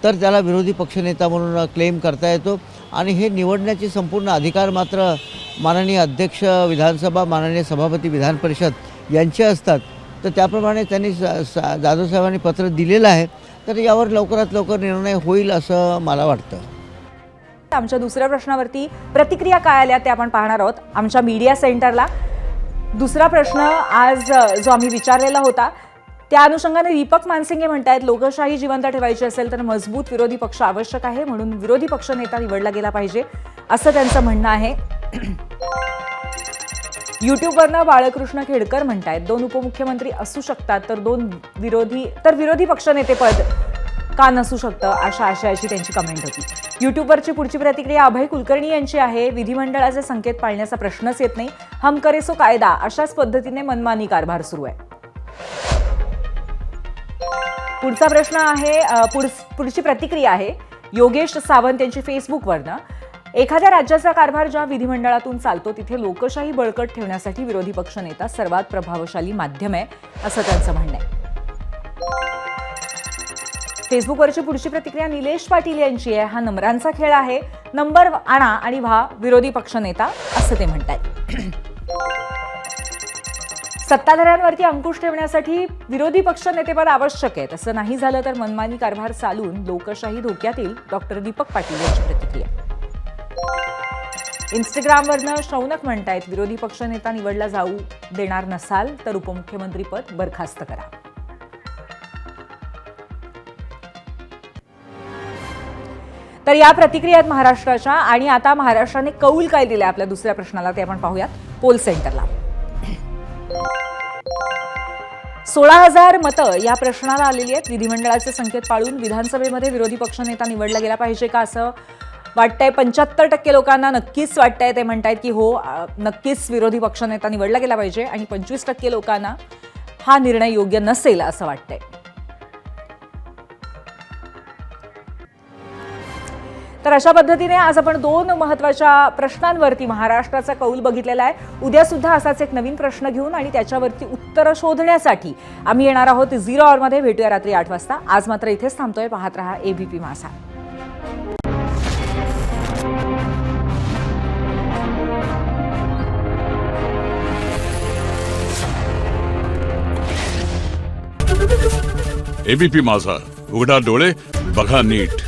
तर त्याला विरोधी पक्षनेता म्हणून क्लेम करता येतो. आणि हे निवडण्याचे संपूर्ण अधिकार मात्र माननीय अध्यक्ष विधानसभा, माननीय सभापती विधान परिषद यांचे असतात. तर त्याप्रमाणे त्यांनी जाधव साहेबांनी पत्र दिलेलं आहे. तर यावर लवकरात लवकर निर्णय होईल असं मला वाटतं. आमच्या दुसऱ्या प्रश्नावरती प्रतिक्रिया काय आल्या ते आपण पाहणार आहोत आमच्या मीडिया सेंटरला. दुसरा प्रश्न आज जो आम्ही विचारलेला होता त्या अनुषंगाने दीपक मानसिंगे म्हणतायत, लोकशाही जिवंत ठेवायची असेल तर मजबूत विरोधी पक्ष आवश्यक आहे, म्हणून विरोधी पक्ष नेता निवडला गेला पाहिजे असं त्यांचं म्हणणं आहे. युट्यूबवरनं बाळकृष्ण खेडकर म्हणतायत, 2 उपमुख्यमंत्री असू शकतात तर विरोधी पक्षनेतेपद का नसू शकतं अशा आशयाची त्यांची कमेंट होती. युट्यूबवरची पुढची प्रतिक्रिया अभय कुलकर्णी यांची आहे, विधिमंडळाचे संकेत पाळण्याचा प्रश्नच येत नाही, हम करे सो कायदा अशाच पद्धतीने मनमानी कारभार सुरू आहे. पुढचा प्रश्न आहे, पुढची प्रतिक्रिया आहे योगेश सावंत यांची फेसबुकवरनं, एखाद्या राज्याचा कारभार ज्या विधिमंडळातून चालतो तिथे लोकशाही बळकट ठेवण्यासाठी विरोधी पक्षनेता सर्वात प्रभावशाली माध्यम आहे असं त्यांचं म्हणणं आहे. फेसबुकवरची पुढची प्रतिक्रिया निलेश पाटील यांची आहे, हा नंबरांचा खेळ आहे, नंबर आणा आणि व्हा विरोधी पक्षनेता असं ते म्हणतात. सत्ताधाऱ्यांवरती अंकुश ठेवण्यासाठी विरोधी पक्षनेतेपद आवश्यक आहे, तसं नाही झालं तर मनमानी कारभार चालून लोकशाही धोक्यात येईल, डॉक्टर दीपक पाटील यांची प्रतिक्रिया. इंस्टाग्रामवरनं शौनक म्हणतायत, विरोधी पक्षनेता निवडला जाऊ देणार नसाल तर उपमुख्यमंत्रीपद बरखास्त करा. तर या प्रतिक्रिया आहेत महाराष्ट्राच्या. आणि आता महाराष्ट्राने कौल काय दिलाय आपल्या दुसऱ्या प्रश्नाला ते आपण पाहूयात. पोल सेंटरला 16,000 मतं या प्रश्नाला आलेली आहेत. विधिमंडळाचे संकेत पाळून विधानसभेमध्ये विरोधी पक्षनेता निवडला गेला पाहिजे का असं वाटतंय. 75% लोकांना नक्कीच वाटतंय, ते म्हणतायत की हो नक्कीच विरोधी पक्षनेता निवडला गेला पाहिजे. आणि 25% लोकांना हा निर्णय योग्य नसेल असं वाटतंय. तर अशा पद्धतीने आज आपण 2 महत्त्वाच्या प्रश्नांवरती महाराष्ट्राचा कौल बघितलेला आहे. उद्या सुद्धा असाच एक नवीन प्रश्न घेऊन आणि त्याच्यावरती उत्तरं शोधण्यासाठी आम्ही येणार आहोत 0 आवरमध्ये. भेटूया रात्री 8 वाजता. आज मात्र इथेच थांबतोय. पाहत रहा ABP माझा. ABP माझा, उघडा डोळे बघा नीट.